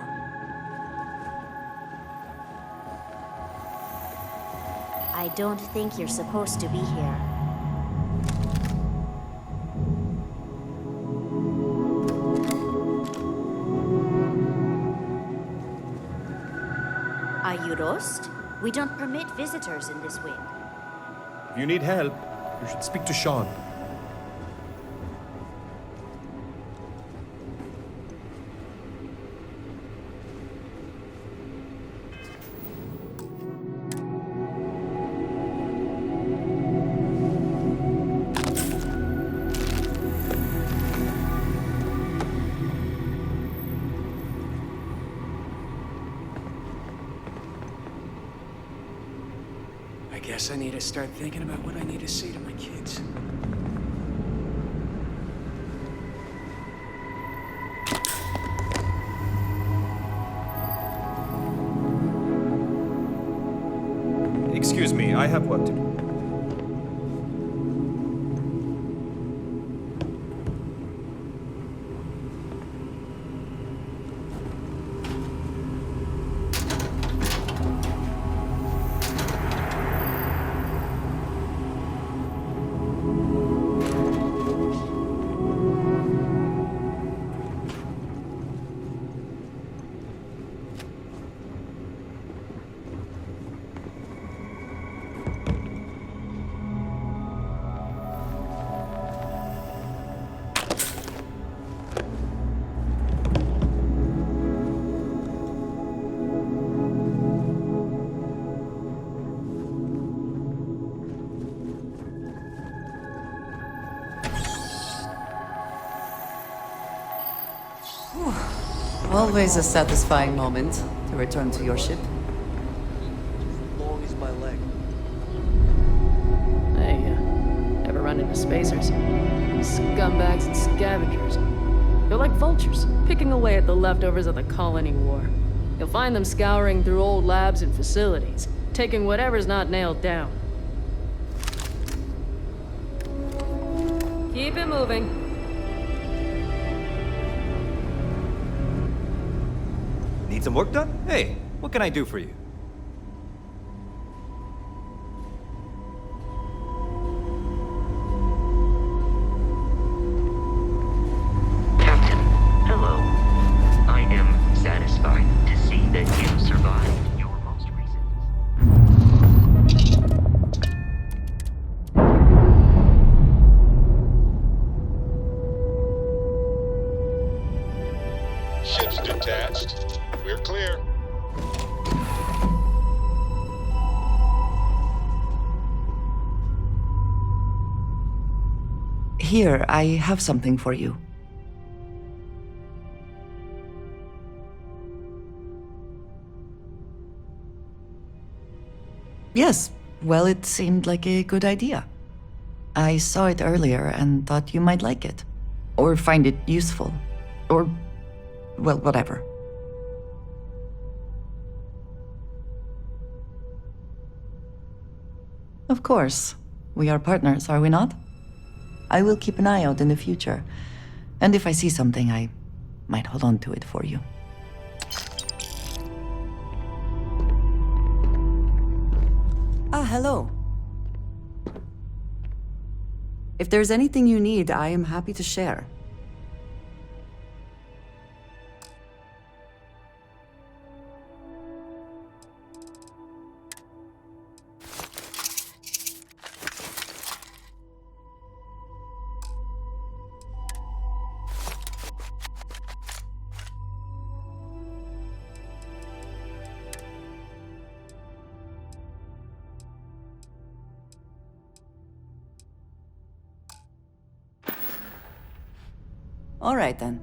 I don't think you're supposed to be here. Are you Rost? We don't permit visitors in this wing. If you need help, you should speak to Sean. guess I need to start thinking about what I need to say to my kids. Excuse me, I have work to do. Always a satisfying moment to return to your ship. As long as my leg. Hey, ever run into spacers? Scumbags and scavengers. They're like vultures, picking away at the leftovers of the colony war. You'll find them scouring through old labs and facilities, taking whatever's not nailed down. Keep it moving. Need some work done? Hey, what can I do for you? Captain, hello. I am satisfied to see that you survived your most recent. Ship's detached. We're clear. Here, I have something for you. Yes, well, it seemed like a good idea. I saw it earlier and thought you might like it. Or find it useful. Or, well, whatever. Of course. We are partners, are we not? I will keep an eye out in the future. And if I see something, I might hold on to it for you. Ah, hello. If there's anything you need, I am happy to share. All right, then.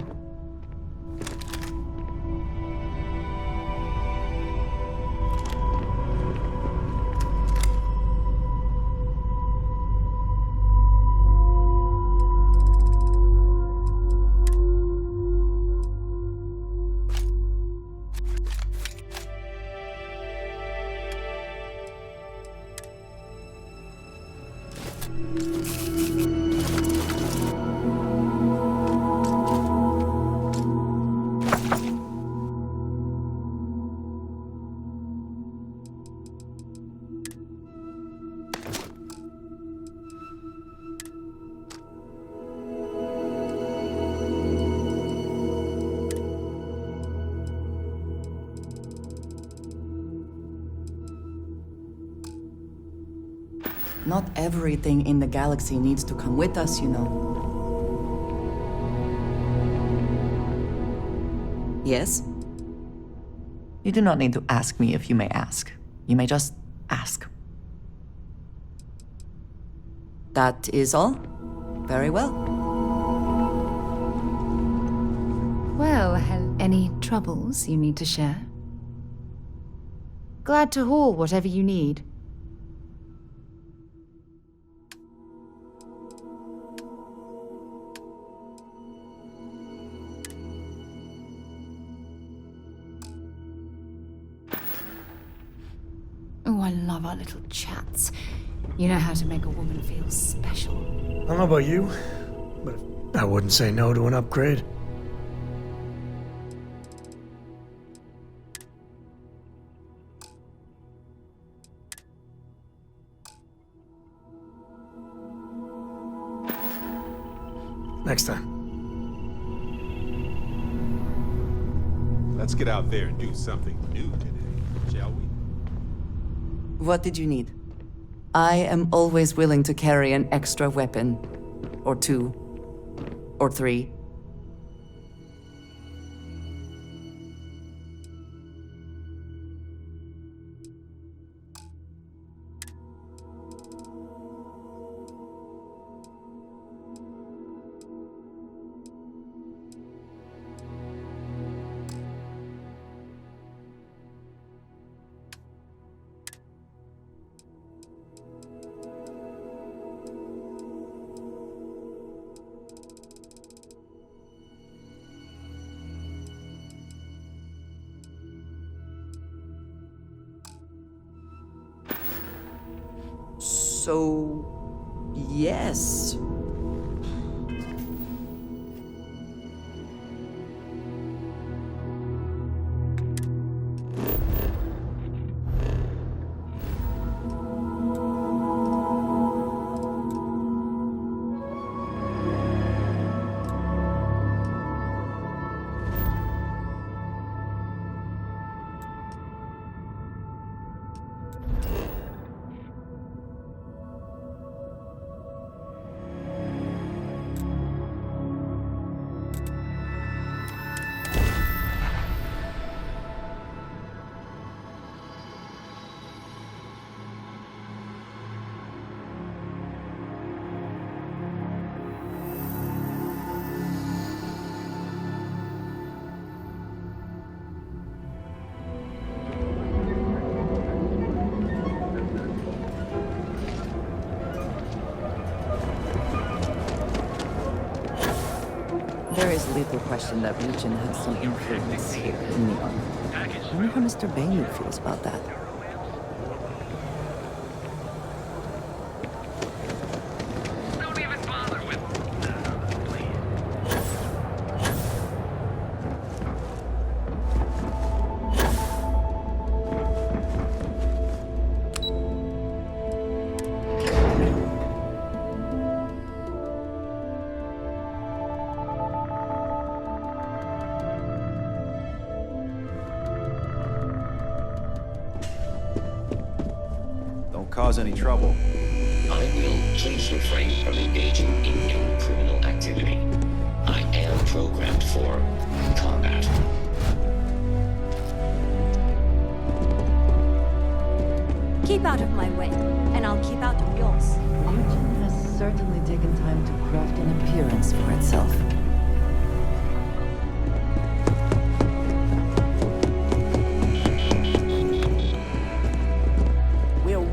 Not everything in the galaxy needs to come with us, you know. Yes? You do not need to ask me if you may ask. You may just ask. That is all? Very well. Well, any troubles you need to share? Glad to haul whatever you need. I love our little chats. You know how to make a woman feel special. I don't know about you, but I wouldn't say no to an upgrade. Next time. Let's get out there and do something new today, shall we? What did you need? I am always willing to carry an extra weapon. Or 2. Or 3. So, yes. There is little question that Legion had some influence here in Neon. I wonder how Mr. Bailey feels about that. Cause any trouble. I will please refrain from engaging in any criminal activity. I am programmed for combat. Keep out of my way, and I'll keep out of yours. Legion has certainly taken time to craft an appearance for itself.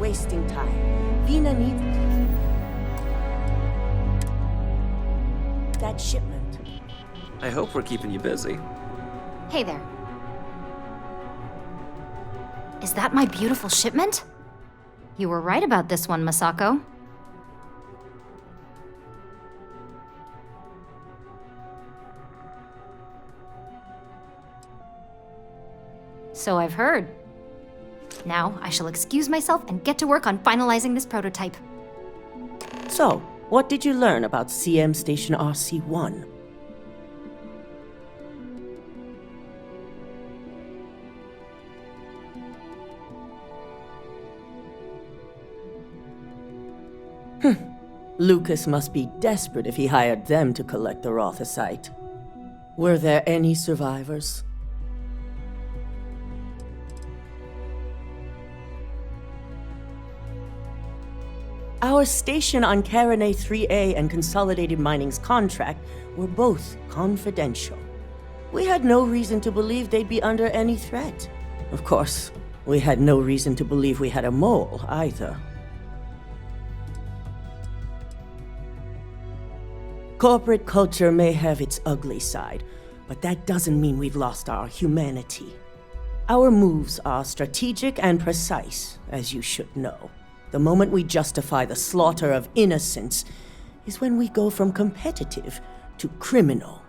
Wasting time. Vina needs that shipment. I hope we're keeping you busy. Hey there. Is that my beautiful shipment? You were right about this one, Masako. So I've heard. Now, I shall excuse myself and get to work on finalizing this prototype. So, what did you learn about CM Station RC-1? Lucas must be desperate if he hired them to collect the Rothosite. Were there any survivors? Our station on Carinae 3A and Consolidated Mining's contract were both confidential. We had no reason to believe they'd be under any threat. Of course, we had no reason to believe we had a mole, either. Corporate culture may have its ugly side, but that doesn't mean we've lost our humanity. Our moves are strategic and precise, as you should know. The moment we justify the slaughter of innocents is when we go from competitive to criminal.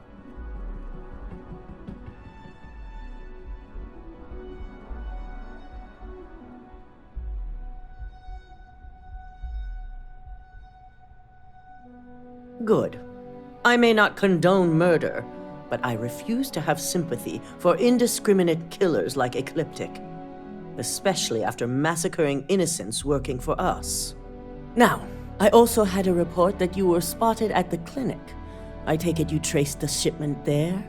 Good. I may not condone murder, but I refuse to have sympathy for indiscriminate killers like Ecliptic, especially after massacring innocents working for us. Now, I also had a report that you were spotted at the clinic. I take it you traced the shipment there?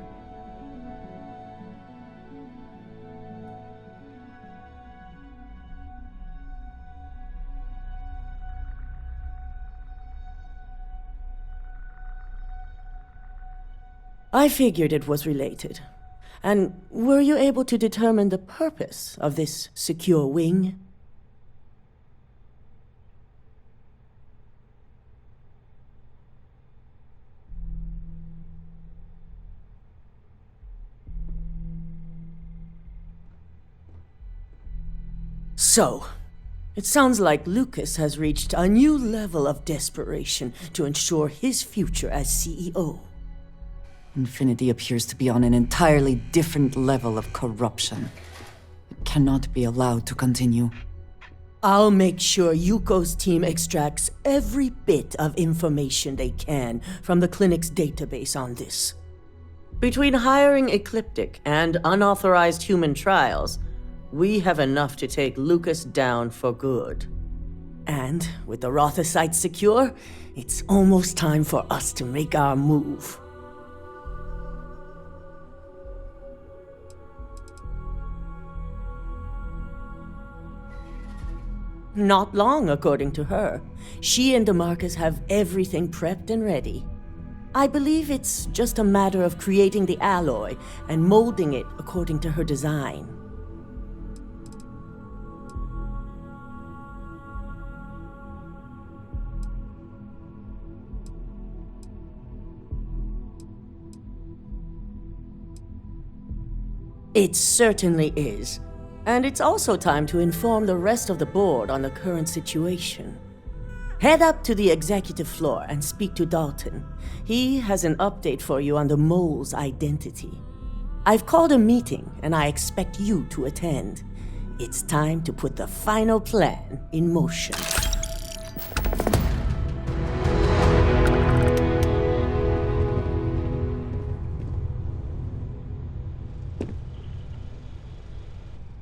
I figured it was related. And were you able to determine the purpose of this secure wing? So, it sounds like Lucas has reached a new level of desperation to ensure his future as CEO. Infinity appears to be on an entirely different level of corruption. It cannot be allowed to continue. I'll make sure Yuko's team extracts every bit of information they can from the clinic's database on this. Between hiring Ecliptic and unauthorized human trials, we have enough to take Lucas down for good. And with the Rotha site secure, it's almost time for us to make our move. Not long, according to her. She and DeMarcus have everything prepped and ready. I believe it's just a matter of creating the alloy and molding it according to her design. It certainly is. And it's also time to inform the rest of the board on the current situation. Head up to the executive floor and speak to Dalton. He has an update for you on the mole's identity. I've called a meeting and I expect you to attend. It's time to put the final plan in motion.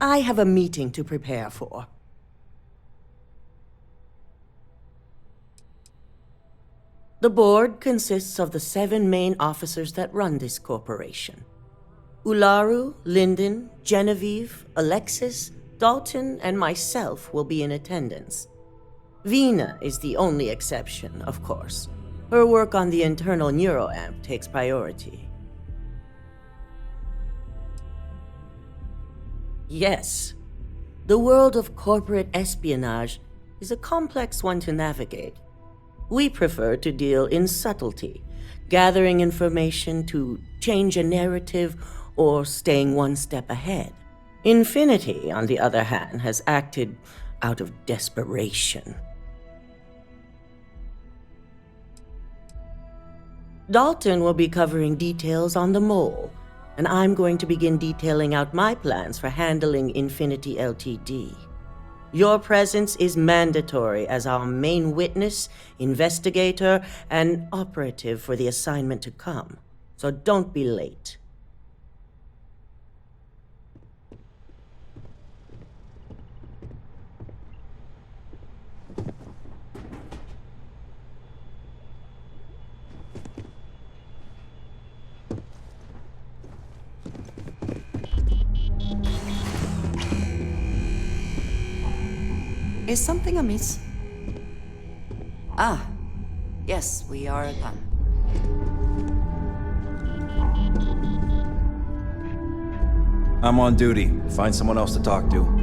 I have a meeting to prepare for. The board consists of the 7 main officers that run this corporation. Ularu, Lyndon, Genevieve, Alexis, Dalton, and myself will be in attendance. Vina is the only exception, of course. Her work on the internal neuroamp takes priority. Yes, the world of corporate espionage is a complex one to navigate. We prefer to deal in subtlety, gathering information to change a narrative or staying one step ahead. Infinity, on the other hand, has acted out of desperation. Dalton will be covering details on the mole, and I'm going to begin detailing out my plans for handling Infinity Ltd. Your presence is mandatory as our main witness, investigator, and operative for the assignment to come, so don't be late. Is something amiss? Ah, yes, we are done. I'm on duty. Find someone else to talk to.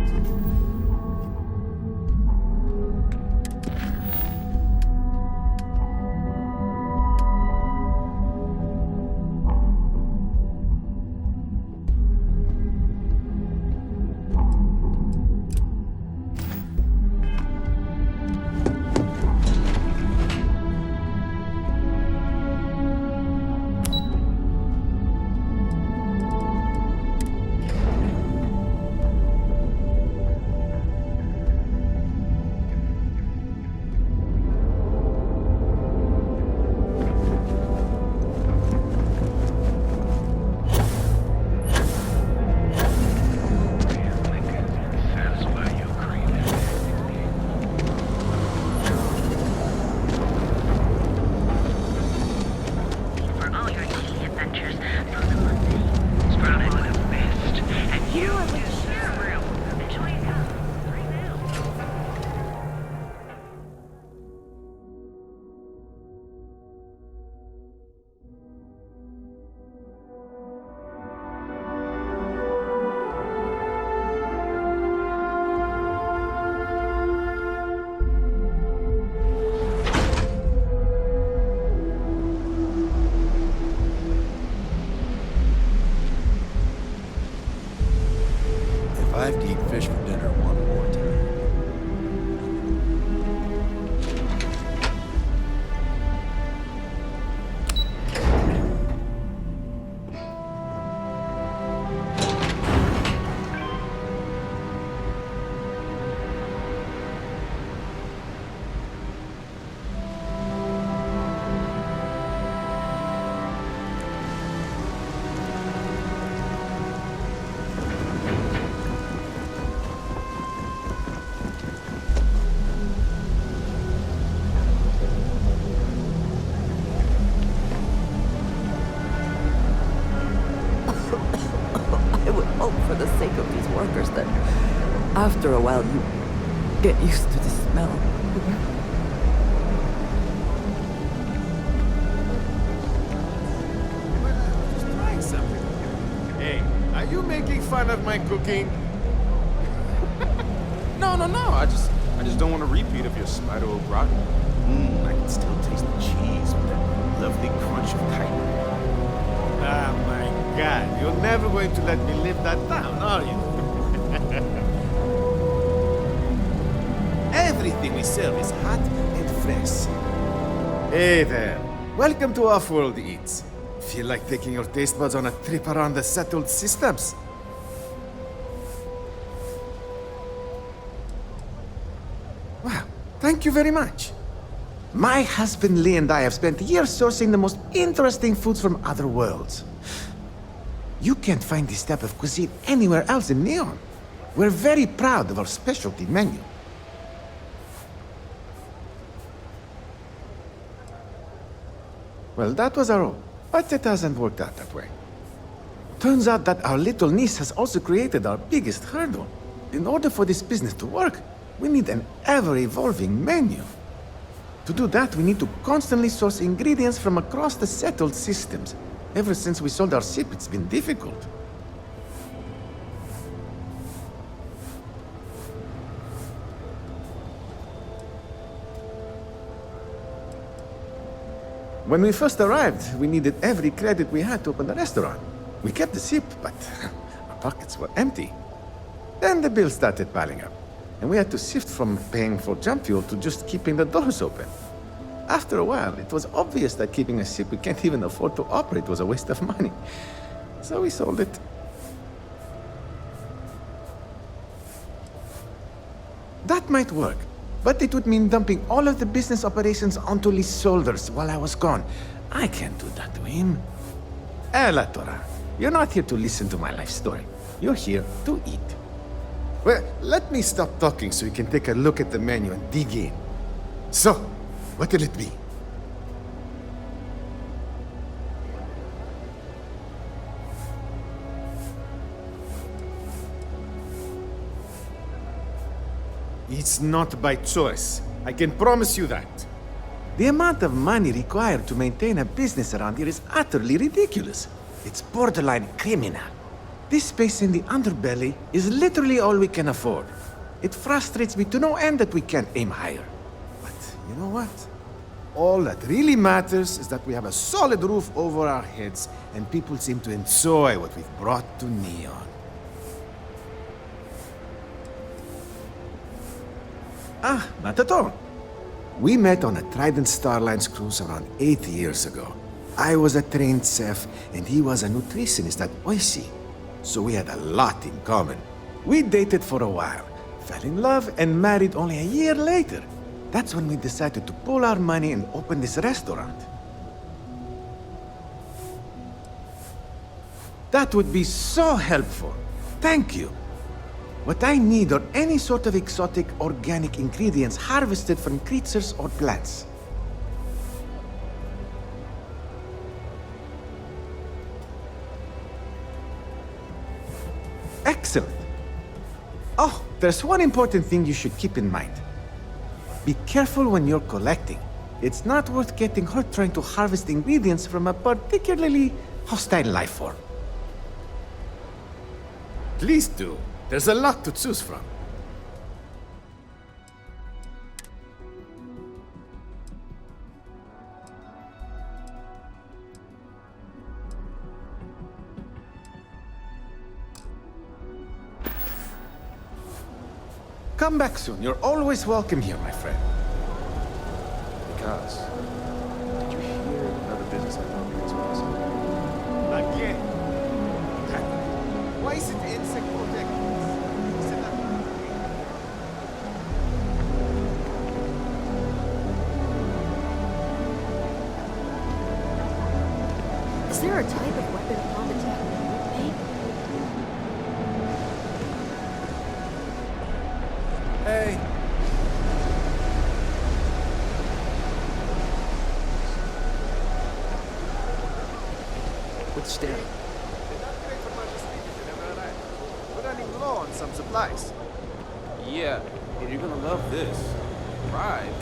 If I have to eat fish for dinner one more time. I would hope for the sake of these workers that after a while you get used to the smell. Just trying something. Hey, are you making fun of my cooking? No. I just don't want a repeat of your spider au gratin. I can still taste the cheese with that lovely crunch of chitin. Ah, my God. You're never going to let me live that down, are you? Everything we serve is hot and fresh. Hey there. Welcome to Off-World Eats. Feel like taking your taste buds on a trip around the settled systems? Wow, thank you very much. My husband Lee and I have spent years sourcing the most interesting foods from other worlds. You can't find this type of cuisine anywhere else in Neon. We're very proud of our specialty menu. Well, that was our hope, but it hasn't worked out that way. Turns out that our little niece has also created our biggest hurdle. In order for this business to work, we need an ever-evolving menu. To do that, we need to constantly source ingredients from across the settled systems. Ever since we sold our ship, it's been difficult. When we first arrived, we needed every credit we had to open the restaurant. We kept the ship, but our pockets were empty. Then the bills started piling up, and we had to shift from paying for jump fuel to just keeping the doors open. After a while, it was obvious that keeping a ship we can't even afford to operate was a waste of money. So we sold it. That might work, but it would mean dumping all of the business operations onto Lee's shoulders while I was gone. I can't do that to him. Ella Tora, you're not here to listen to my life story. You're here to eat. Well, let me stop talking so you can take a look at the menu and dig in. So, what will it be? It's not by choice. I can promise you that. The amount of money required to maintain a business around here is utterly ridiculous. It's borderline criminal. This space in the underbelly is literally all we can afford. It frustrates me to no end that we can't aim higher. But you know what? All that really matters is that we have a solid roof over our heads and people seem to enjoy what we've brought to Neon. Ah, not at all. We met on a Trident Starlines cruise around 8 years ago. I was a trained chef, and he was a nutritionist at Oishi. So we had a lot in common. We dated for a while, fell in love, and married only a year later. That's when we decided to pool our money and open this restaurant. That would be so helpful. Thank you. What I need are any sort of exotic organic ingredients harvested from creatures or plants. Excellent. Oh, there's one important thing you should keep in mind. Be careful when you're collecting. It's not worth getting hurt trying to harvest ingredients from a particularly hostile life form. Please do. There's a lot to choose from. Come back soon. You're always welcome here, my friend. Because, did you hear another business I don't think is possible? Again? Why is it insect protectors? Is it not- Is there a type of weapon upon attack that would make? Hey. What's staring? They're not great for logistics, you never arrive. We're running low on some supplies. Yeah, and you're gonna love this. Ride.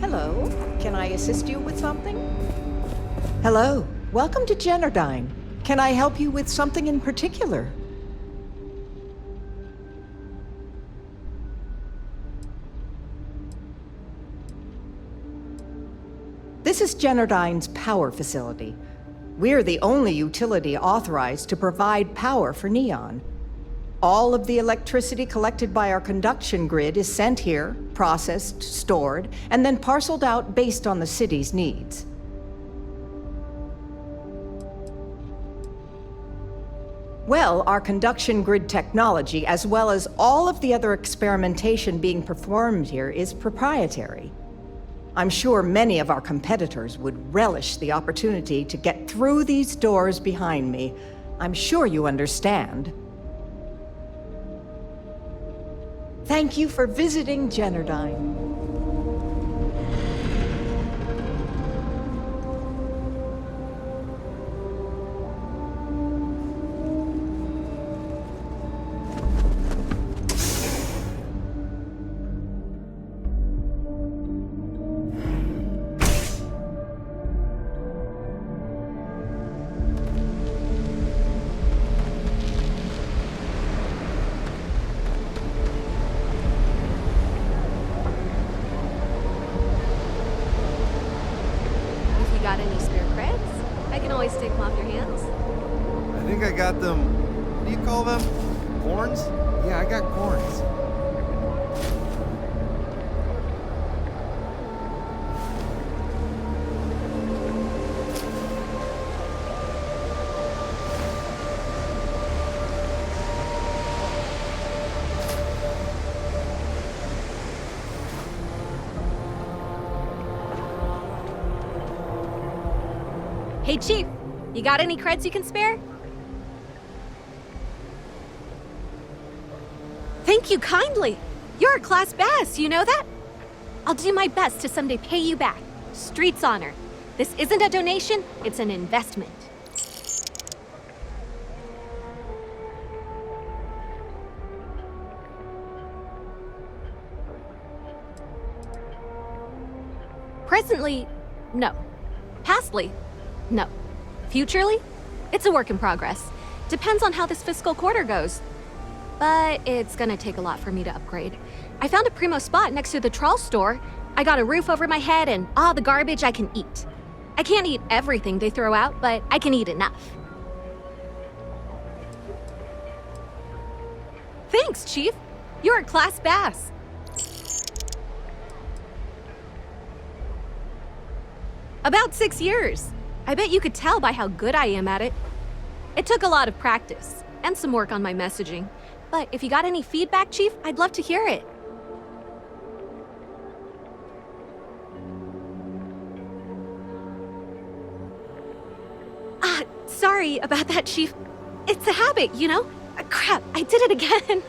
Hello. Can I assist you with something? Hello. Welcome to Generdyne. Can I help you with something in particular? This is Generdyne's power facility. We're the only utility authorized to provide power for Neon. All of the electricity collected by our conduction grid is sent here, processed, stored, and then parceled out based on the city's needs. Well, our conduction grid technology, as well as all of the other experimentation being performed here, is proprietary. I'm sure many of our competitors would relish the opportunity to get through these doors behind me. I'm sure you understand. Thank you for visiting Generdyne. Got any spare creds? I can always take them off your hands. I think I got them. What do you call them? Corns? Yeah, I got corns. Hey, Chief, you got any creds you can spare? Thank you kindly. You're a class bass, you know that? I'll do my best to someday pay you back. Street's honor. This isn't a donation, it's an investment. Presently, no. Pastly, no. Futurely, it's a work in progress. Depends on how this fiscal quarter goes. But it's gonna take a lot for me to upgrade. I found a primo spot next to the trawl store. I got a roof over my head and all the garbage I can eat. I can't eat everything they throw out, but I can eat enough. Thanks, Chief. You're a class bass. About 6 years. I bet you could tell by how good I am at it. It took a lot of practice, and some work on my messaging. But if you got any feedback, Chief, I'd love to hear it. Sorry about that, Chief. It's a habit, you know? Crap, I did it again.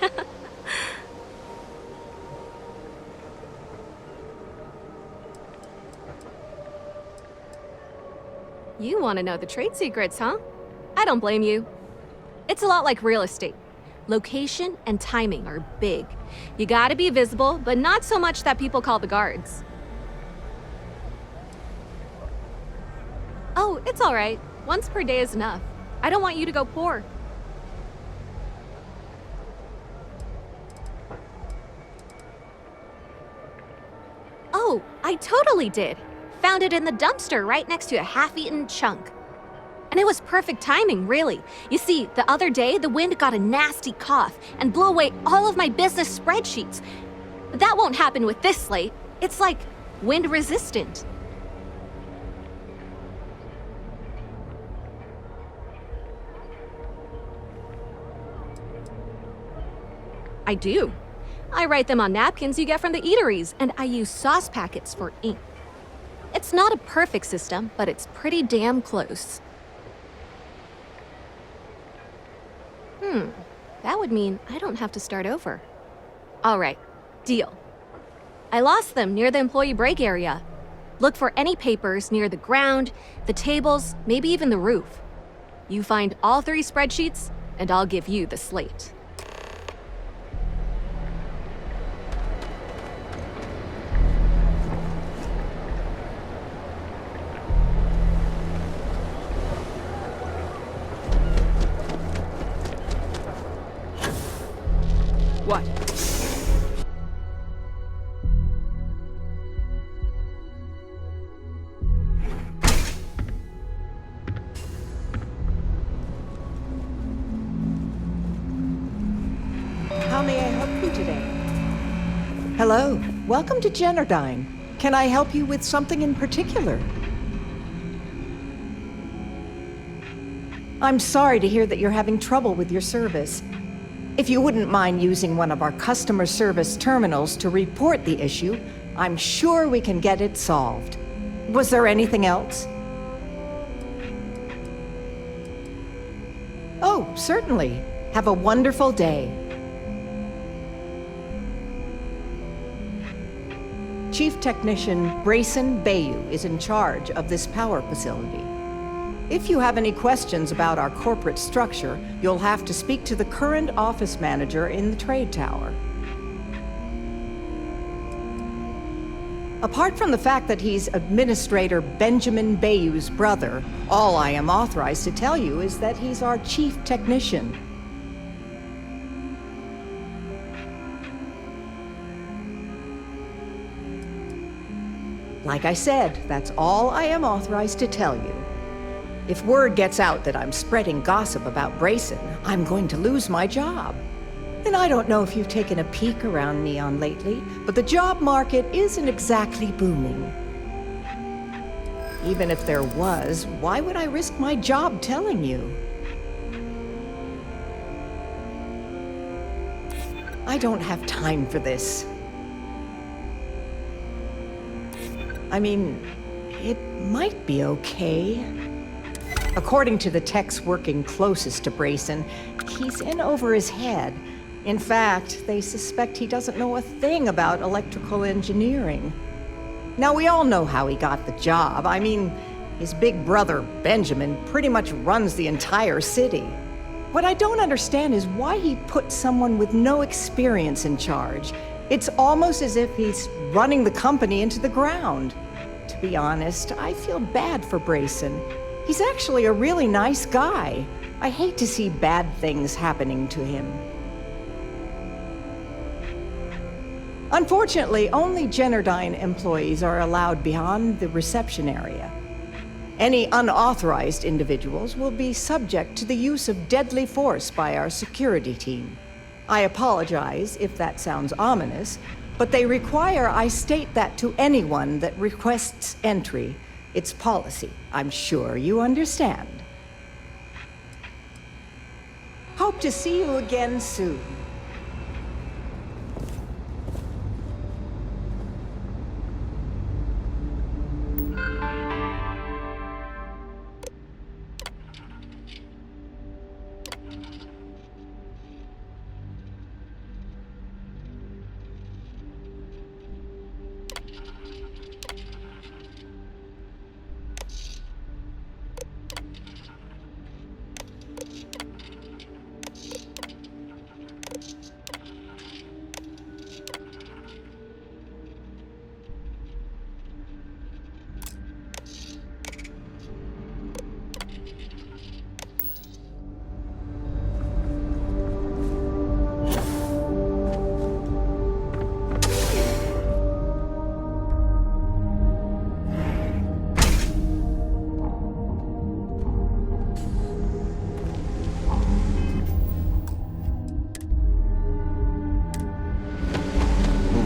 You want to know the trade secrets, huh? I don't blame you. It's a lot like real estate. Location and timing are big. You gotta be visible, but not so much that people call the guards. Oh, it's all right. Once per day is enough. I don't want you to go poor. Oh, I totally did. Found it in the dumpster right next to a half-eaten chunk. And it was perfect timing, really. You see, the other day, the wind got a nasty cough and blew away all of my business spreadsheets. That won't happen with this slate. It's like wind resistant. I do. I write them on napkins you get from the eateries, and I use sauce packets for ink. It's not a perfect system, but it's pretty damn close. That would mean I don't have to start over. All right, deal. I lost them near the employee break area. Look for any papers near the ground, the tables, maybe even the roof. You find all 3 spreadsheets, and I'll give you the slate. What? How may I help you today? Hello, welcome to Generdyne. Can I help you with something in particular? I'm sorry to hear that you're having trouble with your service. If you wouldn't mind using one of our customer service terminals to report the issue, I'm sure we can get it solved. Was there anything else? Oh, certainly. Have a wonderful day. Chief Technician Brayson Bayou is in charge of this power facility. If you have any questions about our corporate structure, you'll have to speak to the current office manager in the trade tower. Apart from the fact that he's Administrator Benjamin Bayou's brother, all I am authorized to tell you is that he's our chief technician. Like I said, that's all I am authorized to tell you. If word gets out that I'm spreading gossip about Brayson, I'm going to lose my job. And I don't know if you've taken a peek around Neon lately, but the job market isn't exactly booming. Even if there was, why would I risk my job telling you? I don't have time for this. I mean, it might be okay. According to the techs working closest to Brayson, he's in over his head. In fact, they suspect he doesn't know a thing about electrical engineering. Now, we all know how he got the job. I mean, his big brother, Benjamin, pretty much runs the entire city. What I don't understand is why he put someone with no experience in charge. It's almost as if he's running the company into the ground. To be honest, I feel bad for Brayson. He's actually a really nice guy. I hate to see bad things happening to him. Unfortunately, only Generdyne employees are allowed beyond the reception area. Any unauthorized individuals will be subject to the use of deadly force by our security team. I apologize if that sounds ominous, but they require I state that to anyone that requests entry. It's policy. I'm sure you understand. Hope to see you again soon.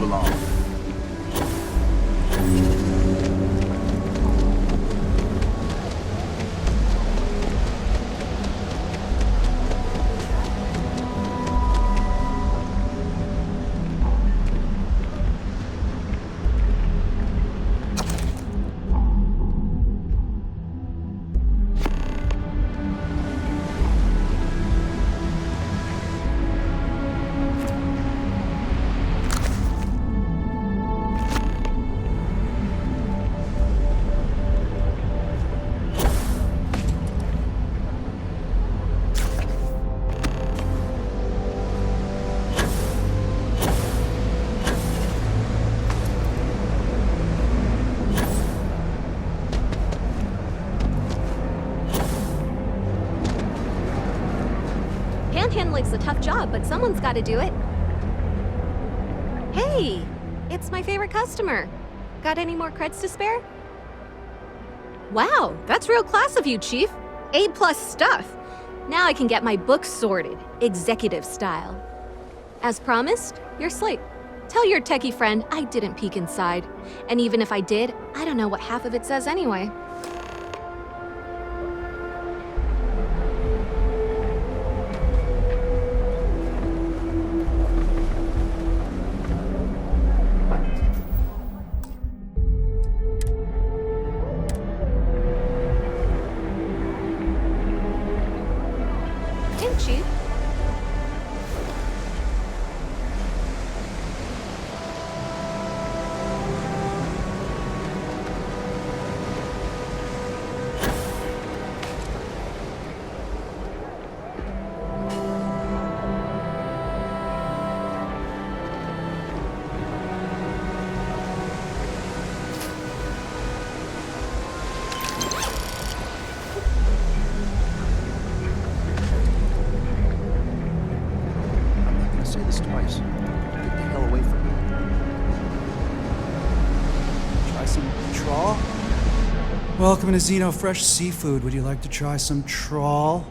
along. Panhandling's a tough job, but someone's got to do it. Hey, it's my favorite customer. Got any more creds to spare? Wow, that's real class of you, Chief. A+ stuff. Now I can get my books sorted, executive style. As promised, your slate. Tell your techie friend I didn't peek inside. And even if I did, I don't know what half of it says anyway. Didn't you? I'll say this twice. Get the hell away from me. Try some trawl? Welcome to Xeno Fresh Seafood. Would you like to try some trawl?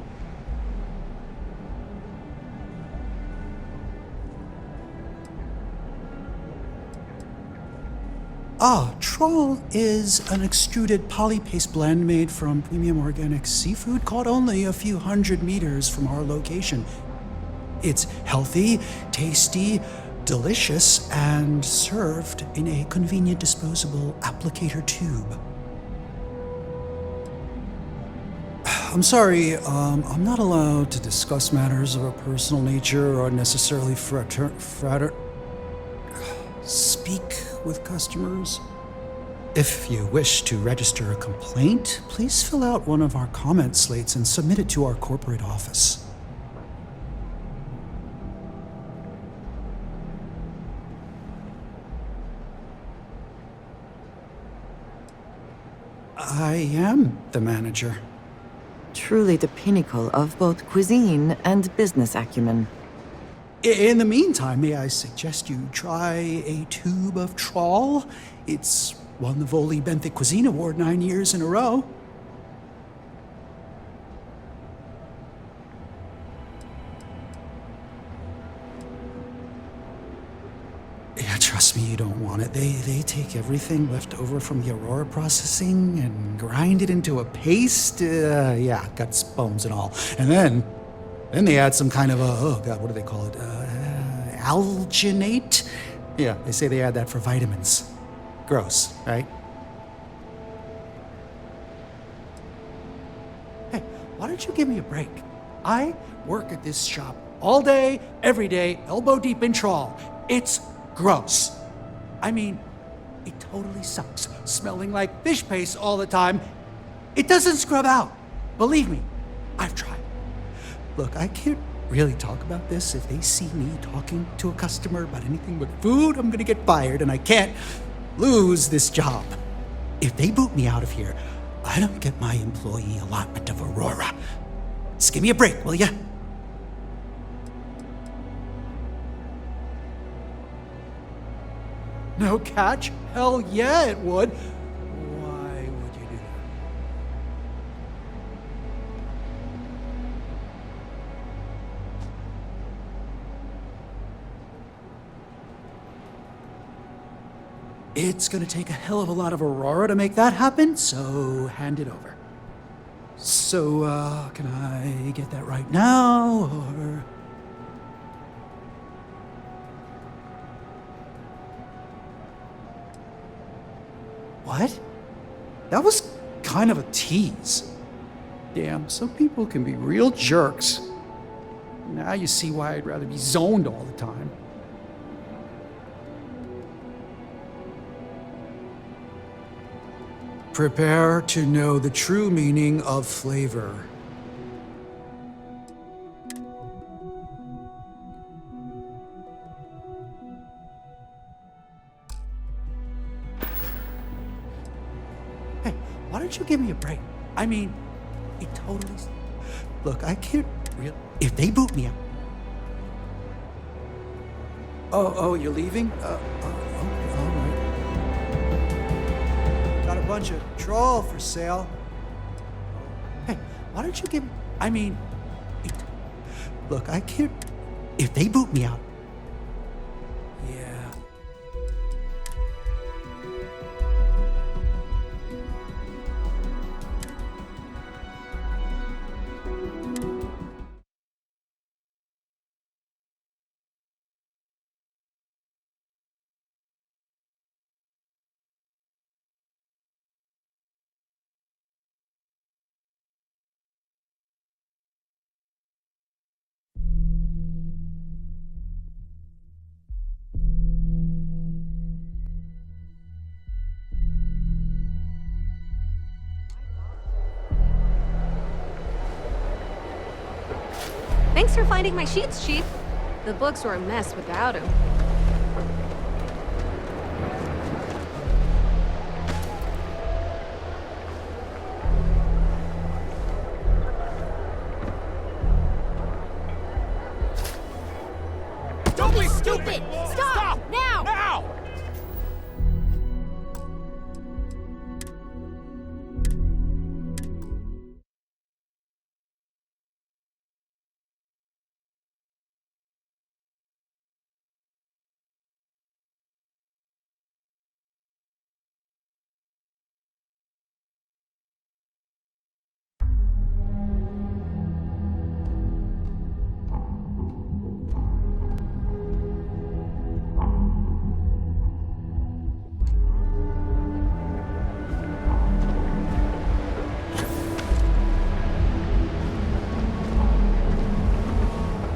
Trawl is an extruded polypaste blend made from premium organic seafood caught only a few hundred meters from our location. It's healthy, tasty, delicious, and served in a convenient disposable applicator tube. I'm sorry, I'm not allowed to discuss matters of a personal nature or necessarily speak with customers. If you wish to register a complaint, please fill out one of our comment slates and submit it to our corporate office. I am the manager. Truly the pinnacle of both cuisine and business acumen. In the meantime, may I suggest you try a tube of trawl? It's won the Voli Benthic Cuisine Award 9 years in a row. Yeah, trust me, you don't want it. They take everything left over from the Aurora processing and grind it into a paste. Yeah, guts, bones, and all. And then they add some kind of oh God, what do they call it? Alginate? Yeah, they say they add that for vitamins. Gross, right? Hey, why don't you give me a break? I work at this shop all day, every day, elbow deep in trawl. It's gross. I mean, it totally sucks. Smelling like fish paste all the time. It doesn't scrub out. Believe me, I've tried. Look, I can't really talk about this. If they see me talking to a customer about anything but food, I'm gonna get fired and I can't lose this job. If they boot me out of here, I don't get my employee allotment of Aurora. Just give me a break, will ya? No catch? Hell yeah, it would. Why would you do that? It's gonna take a hell of a lot of Aurora to make that happen, so hand it over. So, can I get that right now, or...? What? That was kind of a tease. Damn, some people can be real jerks. Now you see why I'd rather be zoned all the time. Prepare to know the true meaning of flavor. Hey, why don't you give me a break? I mean, it totally... Look, I can't really... If they boot me out... Oh, you're leaving? Okay, all right. Got a bunch of troll for sale. Hey, why don't you give me... I mean, it... Look, I can't... If they boot me out... Yeah. Thanks for finding my sheets, Chief. The books were a mess without him. Don't be stupid! Stop! Now! Now!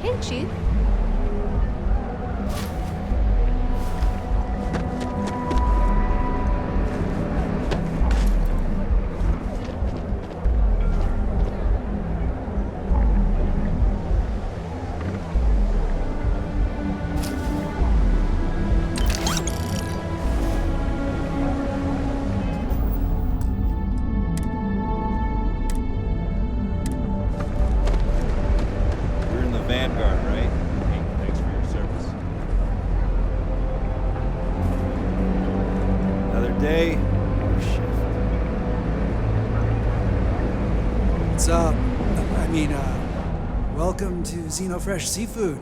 Hey, Chief. You're in the Vanguard, right? Hey, thanks for your service. Another day. Oh, shit. What's up? Welcome to Xenofresh Seafood.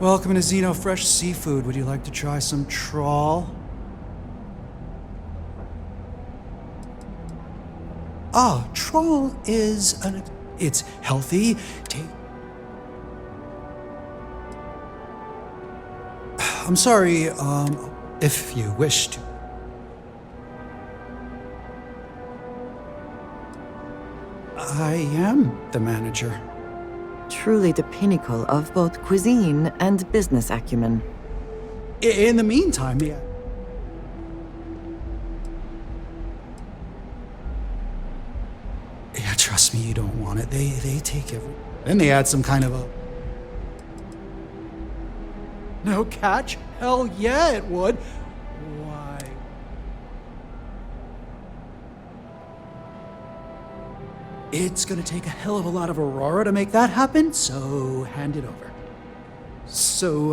Welcome to Xenofresh Seafood. Would you like to try some trawl? Trawl is it's healthy. I'm sorry, if you wish to. I am the manager. Truly the pinnacle of both cuisine and business acumen. In the meantime, yeah. Yeah, trust me, you don't want it. They take every... Then they add some kind of a... No catch? Hell yeah, it would. Why? It's gonna take a hell of a lot of Aurora to make that happen, so hand it over. So,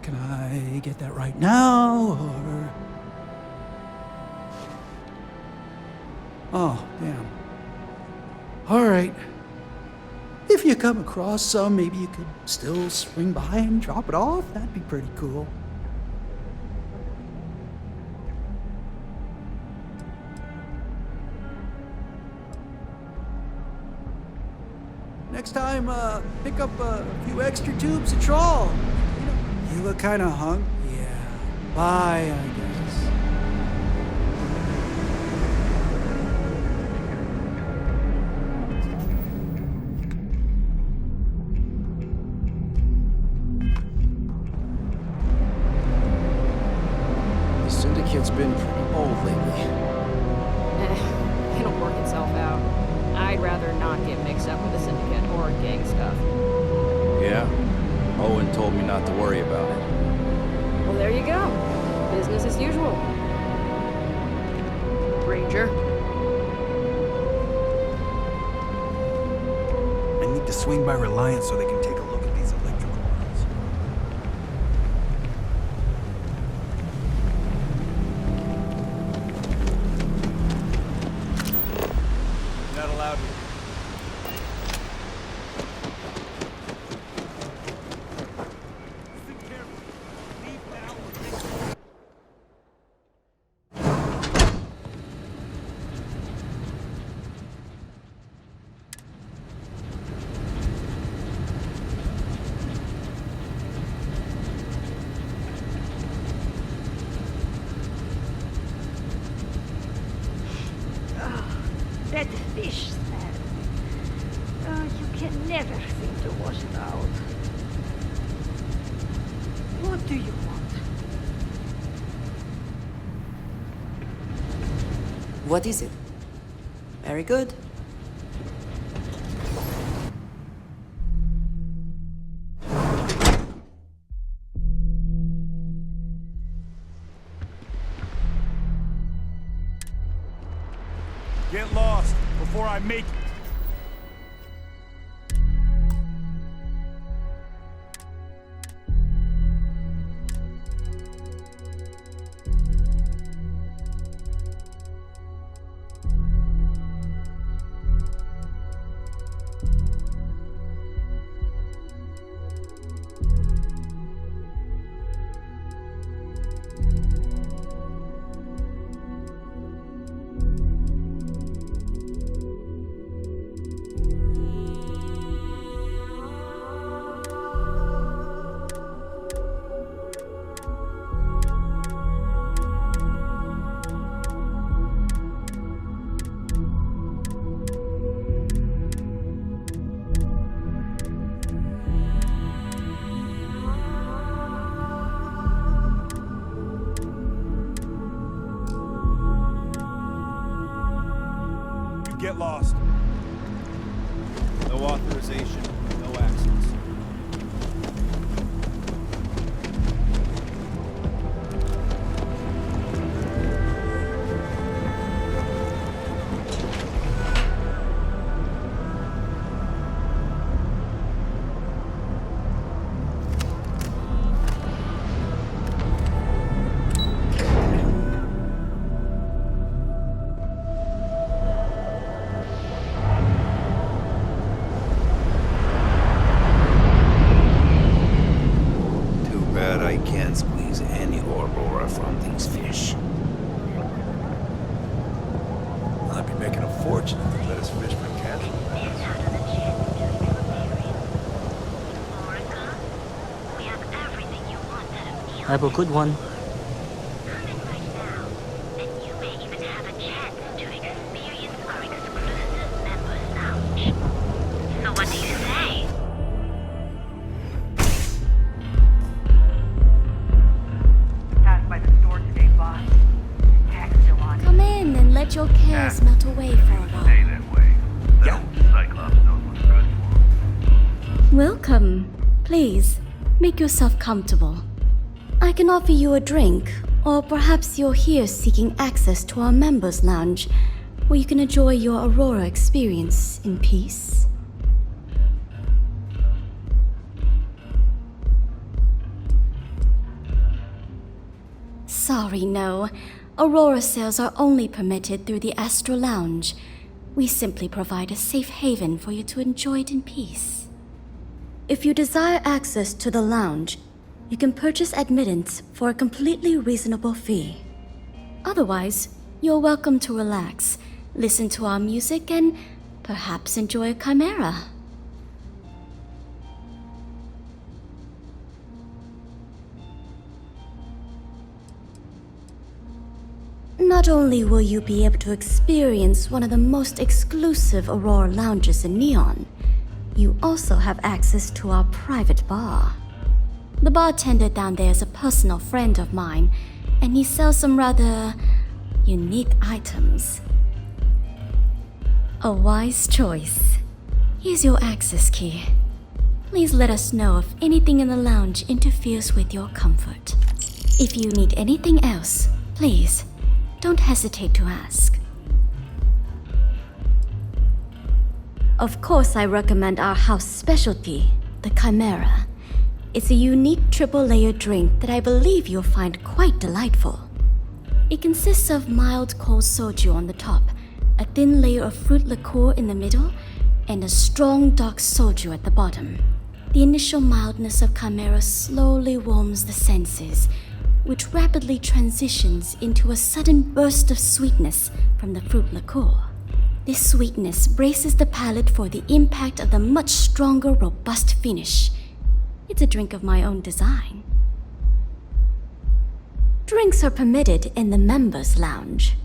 can I get that right now, or... Oh, damn. All right. If you come across some, maybe you could still swing by and drop it off. That'd be pretty cool. next time, pick up a few extra tubes of trawl. You look kinda hung. Yeah. Bye, I guess. The Syndicate's been pretty bold lately. It'll work itself out. I'd rather not get mixed up with the Syndicate or gang stuff. Yeah? Owen told me not to worry about it. Well, there you go. Business as usual. Ranger. I need to swing by Reliance so they can take a look at these electrical lines. Not allowed here. That fish smell. You can never seem to wash it out. What do you want? What is it? Very good. Get lost before I make... Get lost. No authorization, no access. Have a good one. So what do you say? Passed by the store today, boss. Tag's still on. Come in and let your cares melt away for a while. Stay that way. Cyclops knows what's good for him. Welcome. Please, make yourself comfortable. I can offer you a drink, or perhaps you're here seeking access to our members' lounge, where you can enjoy your Aurora experience in peace. Sorry, no. Aurora sales are only permitted through the Astro Lounge. We simply provide a safe haven for you to enjoy it in peace. If you desire access to the lounge, you can purchase admittance for a completely reasonable fee. Otherwise, you're welcome to relax, listen to our music, and perhaps enjoy a chimera. Not only will you be able to experience one of the most exclusive Aurora lounges in Neon, you also have access to our private bar. The bartender down there is a personal friend of mine, and he sells some rather unique items. A wise choice. Here's your access key. Please let us know if anything in the lounge interferes with your comfort. If you need anything else, please, don't hesitate to ask. Of course, I recommend our house specialty, the Chimera. It's a unique triple-layer drink that I believe you'll find quite delightful. It consists of mild cold soju on the top, a thin layer of fruit liqueur in the middle, and a strong dark soju at the bottom. The initial mildness of Chimera slowly warms the senses, which rapidly transitions into a sudden burst of sweetness from the fruit liqueur. This sweetness braces the palate for the impact of the much stronger, robust finish. It's a drink of my own design. Drinks are permitted in the members' lounge.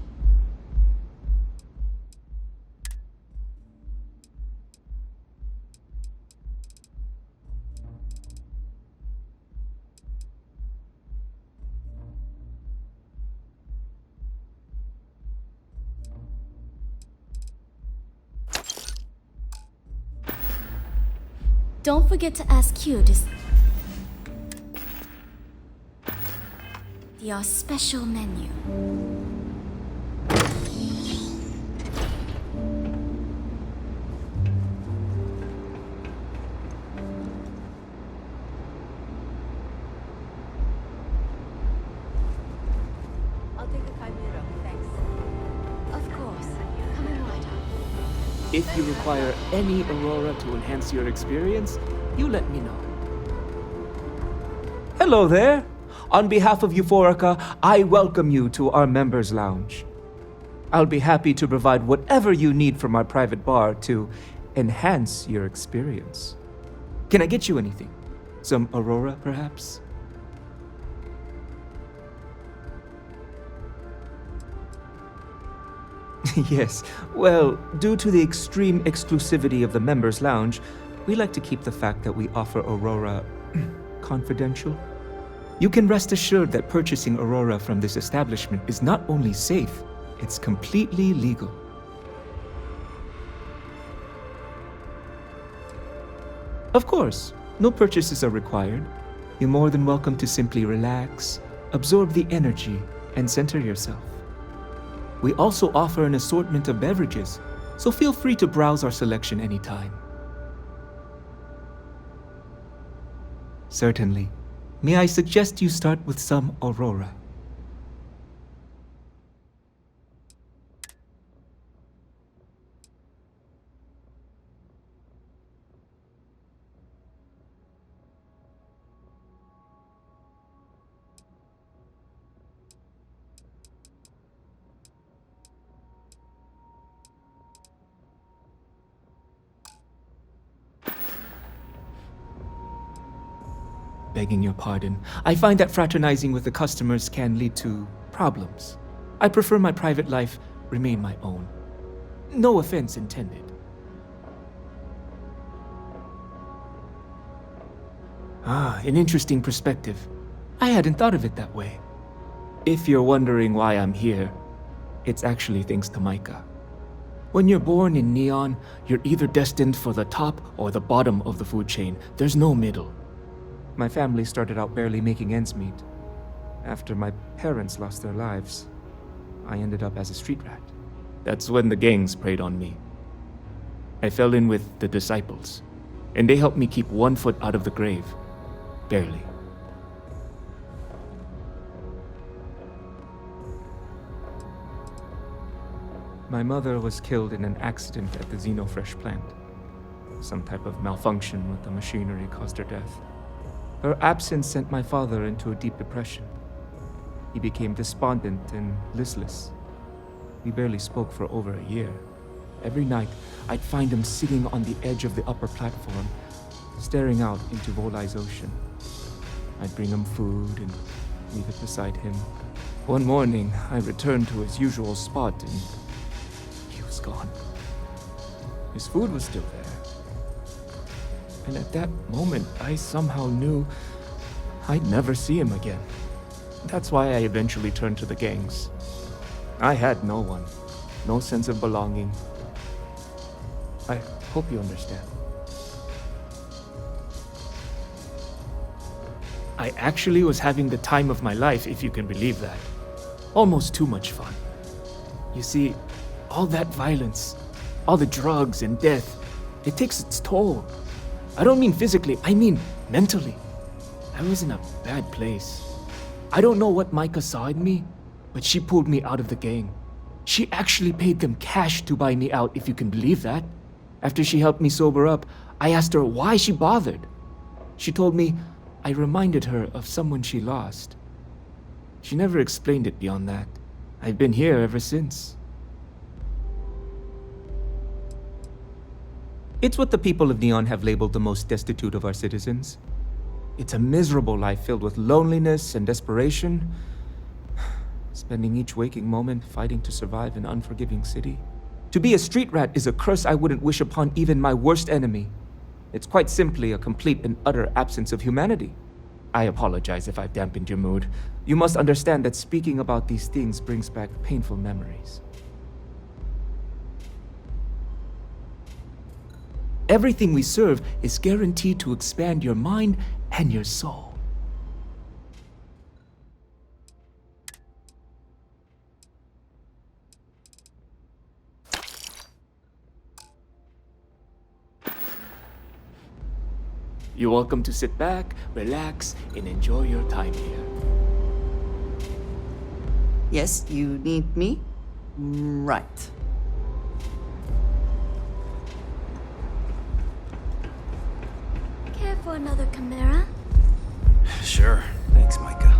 Don't forget to ask Q to your special menu. I'll take the Chimera, thanks. Of course. Coming right up. If you require any Aurora to enhance your experience, you let me know. Hello there! On behalf of Euphorica, I welcome you to our members' lounge. I'll be happy to provide whatever you need from our private bar to enhance your experience. Can I get you anything? Some Aurora, perhaps? Yes, well, due to the extreme exclusivity of the members' lounge, we like to keep the fact that we offer Aurora confidential. You can rest assured that purchasing Aurora from this establishment is not only safe, it's completely legal. Of course, no purchases are required. You're more than welcome to simply relax, absorb the energy, and center yourself. We also offer an assortment of beverages, so feel free to browse our selection anytime. Certainly. May I suggest you start with some Aurora? Begging your pardon, I find that fraternizing with the customers can lead to problems. I prefer my private life remain my own. No offense intended. An interesting perspective. I hadn't thought of it that way. If you're wondering why I'm here, it's actually thanks to Micah. When you're born in Neon, you're either destined for the top or the bottom of the food chain. There's no middle. My family started out barely making ends meet. After my parents lost their lives, I ended up as a street rat. That's when the gangs preyed on me. I fell in with the disciples, and they helped me keep 1 foot out of the grave. Barely. My mother was killed in an accident at the Xenofresh plant. Some type of malfunction with the machinery caused her death. Her absence sent my father into a deep depression. He became despondent and listless. We barely spoke for over a year. Every night, I'd find him sitting on the edge of the upper platform, staring out into Volai's ocean. I'd bring him food and leave it beside him, One morning, I returned to his usual spot and he was gone. His food was still there. And at that moment, I somehow knew I'd never see him again. That's why I eventually turned to the gangs. I had no one, no sense of belonging. I hope you understand. I actually was having the time of my life, if you can believe that. Almost too much fun. You see, all that violence, all the drugs and death, it takes its toll. I don't mean physically, I mean mentally. I was in a bad place. I don't know what Micah saw in me, but she pulled me out of the gang. She actually paid them cash to buy me out, if you can believe that. After she helped me sober up, I asked her why she bothered. She told me I reminded her of someone she lost. She never explained it beyond that. I've been here ever since. It's what the people of Neon have labeled the most destitute of our citizens. It's a miserable life filled with loneliness and desperation, spending each waking moment fighting to survive an unforgiving city. To be a street rat is a curse I wouldn't wish upon even my worst enemy. It's quite simply a complete and utter absence of humanity. I apologize if I've dampened your mood. You must understand that speaking about these things brings back painful memories. Everything we serve is guaranteed to expand your mind and your soul. You're welcome to sit back, relax, and enjoy your time here. Yes, you need me? Right. Care for another chimera? Sure. Thanks, Micah.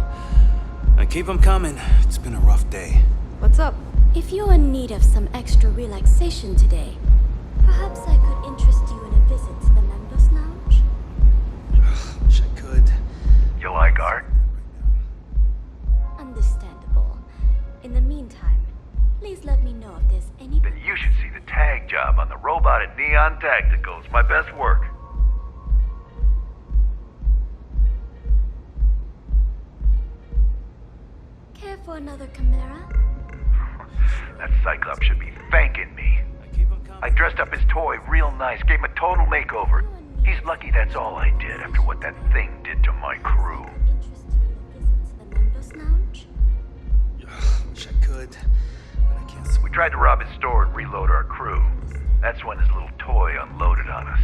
Now keep them coming. It's been a rough day. What's up? If you're in need of some extra relaxation today, perhaps I could interest you in a visit to the Members Lounge? Wish I could. You like art? Understandable. In the meantime, please let me know if there's any... Then you should see the tag job on the robot at Neon Tacticals. My best work. Care for another chimera? That Cyclops should be thanking me. I dressed up his toy real nice, gave him a total makeover. He's lucky that's all I did after what that thing did to my crew. Members Lounge? Wish I could, but I can't. We tried to rob his store and reload our crew. That's when his little toy unloaded on us.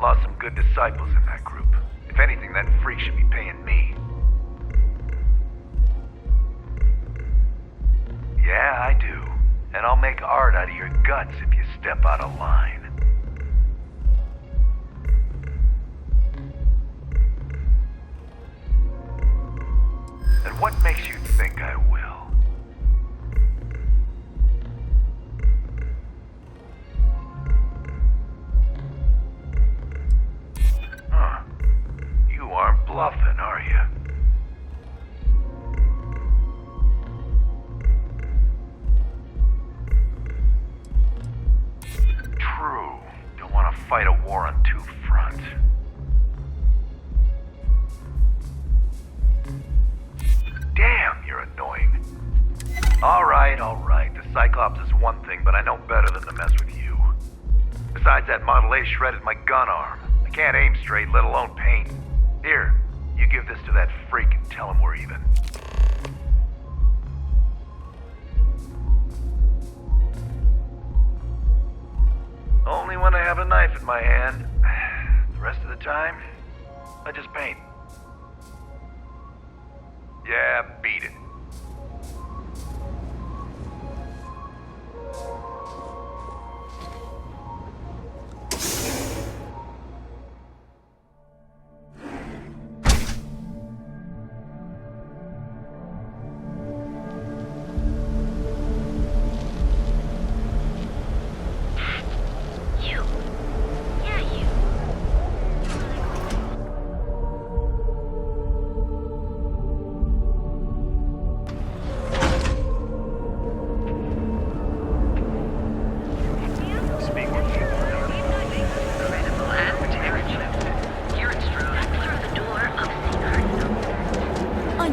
Lost some good disciples in that group. If anything, that freak should be paying me. Yeah, I do. And I'll make art out of your guts if you step out of line. And what makes you think I will? Huh. You aren't bluffing, are you? True. Don't want to fight a war on two fronts. Damn, you're annoying. All right. The Cyclops is one thing, but I know better than to mess with you. Besides, that Model A shredded my gun arm. I can't aim straight, let alone paint. Here, you give this to that freak and tell him we're even. Only when I have a knife in my hand. The rest of the time, I just paint. Yeah, beat it.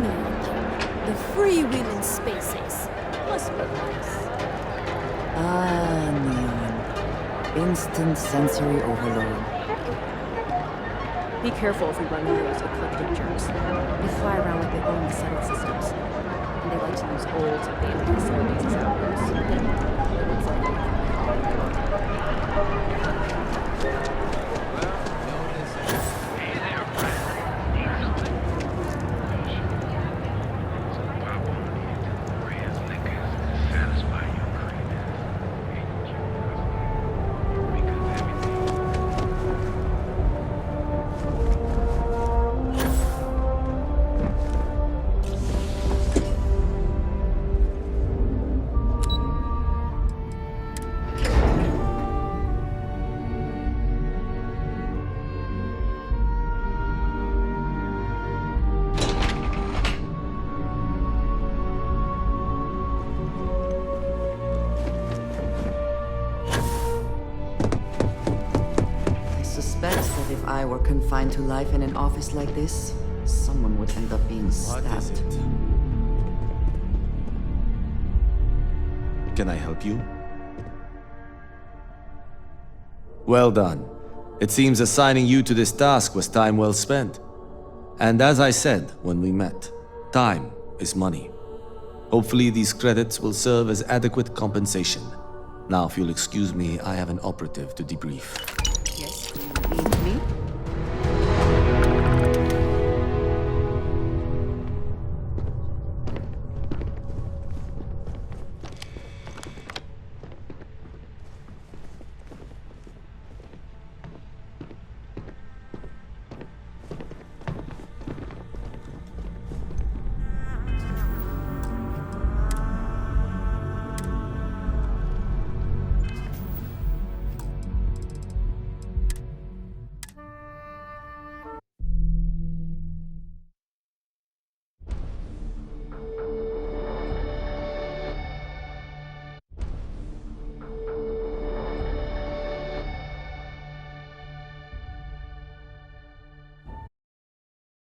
The freewheeling spaces. Must be nice. Ah, Neon. Instant sensory overload. Be careful if we run into those eclectic jerks. They fly around like they own the settled systems. And they like to use old, abandoned facilities as outposts. If I were confined to life in an office like this, someone would end up being stabbed. Can I help you? Well done. It seems assigning you to this task was time well spent. And as I said when we met, time is money. Hopefully these credits will serve as adequate compensation. Now, if you'll excuse me, I have an operative to debrief. Yes, you need me?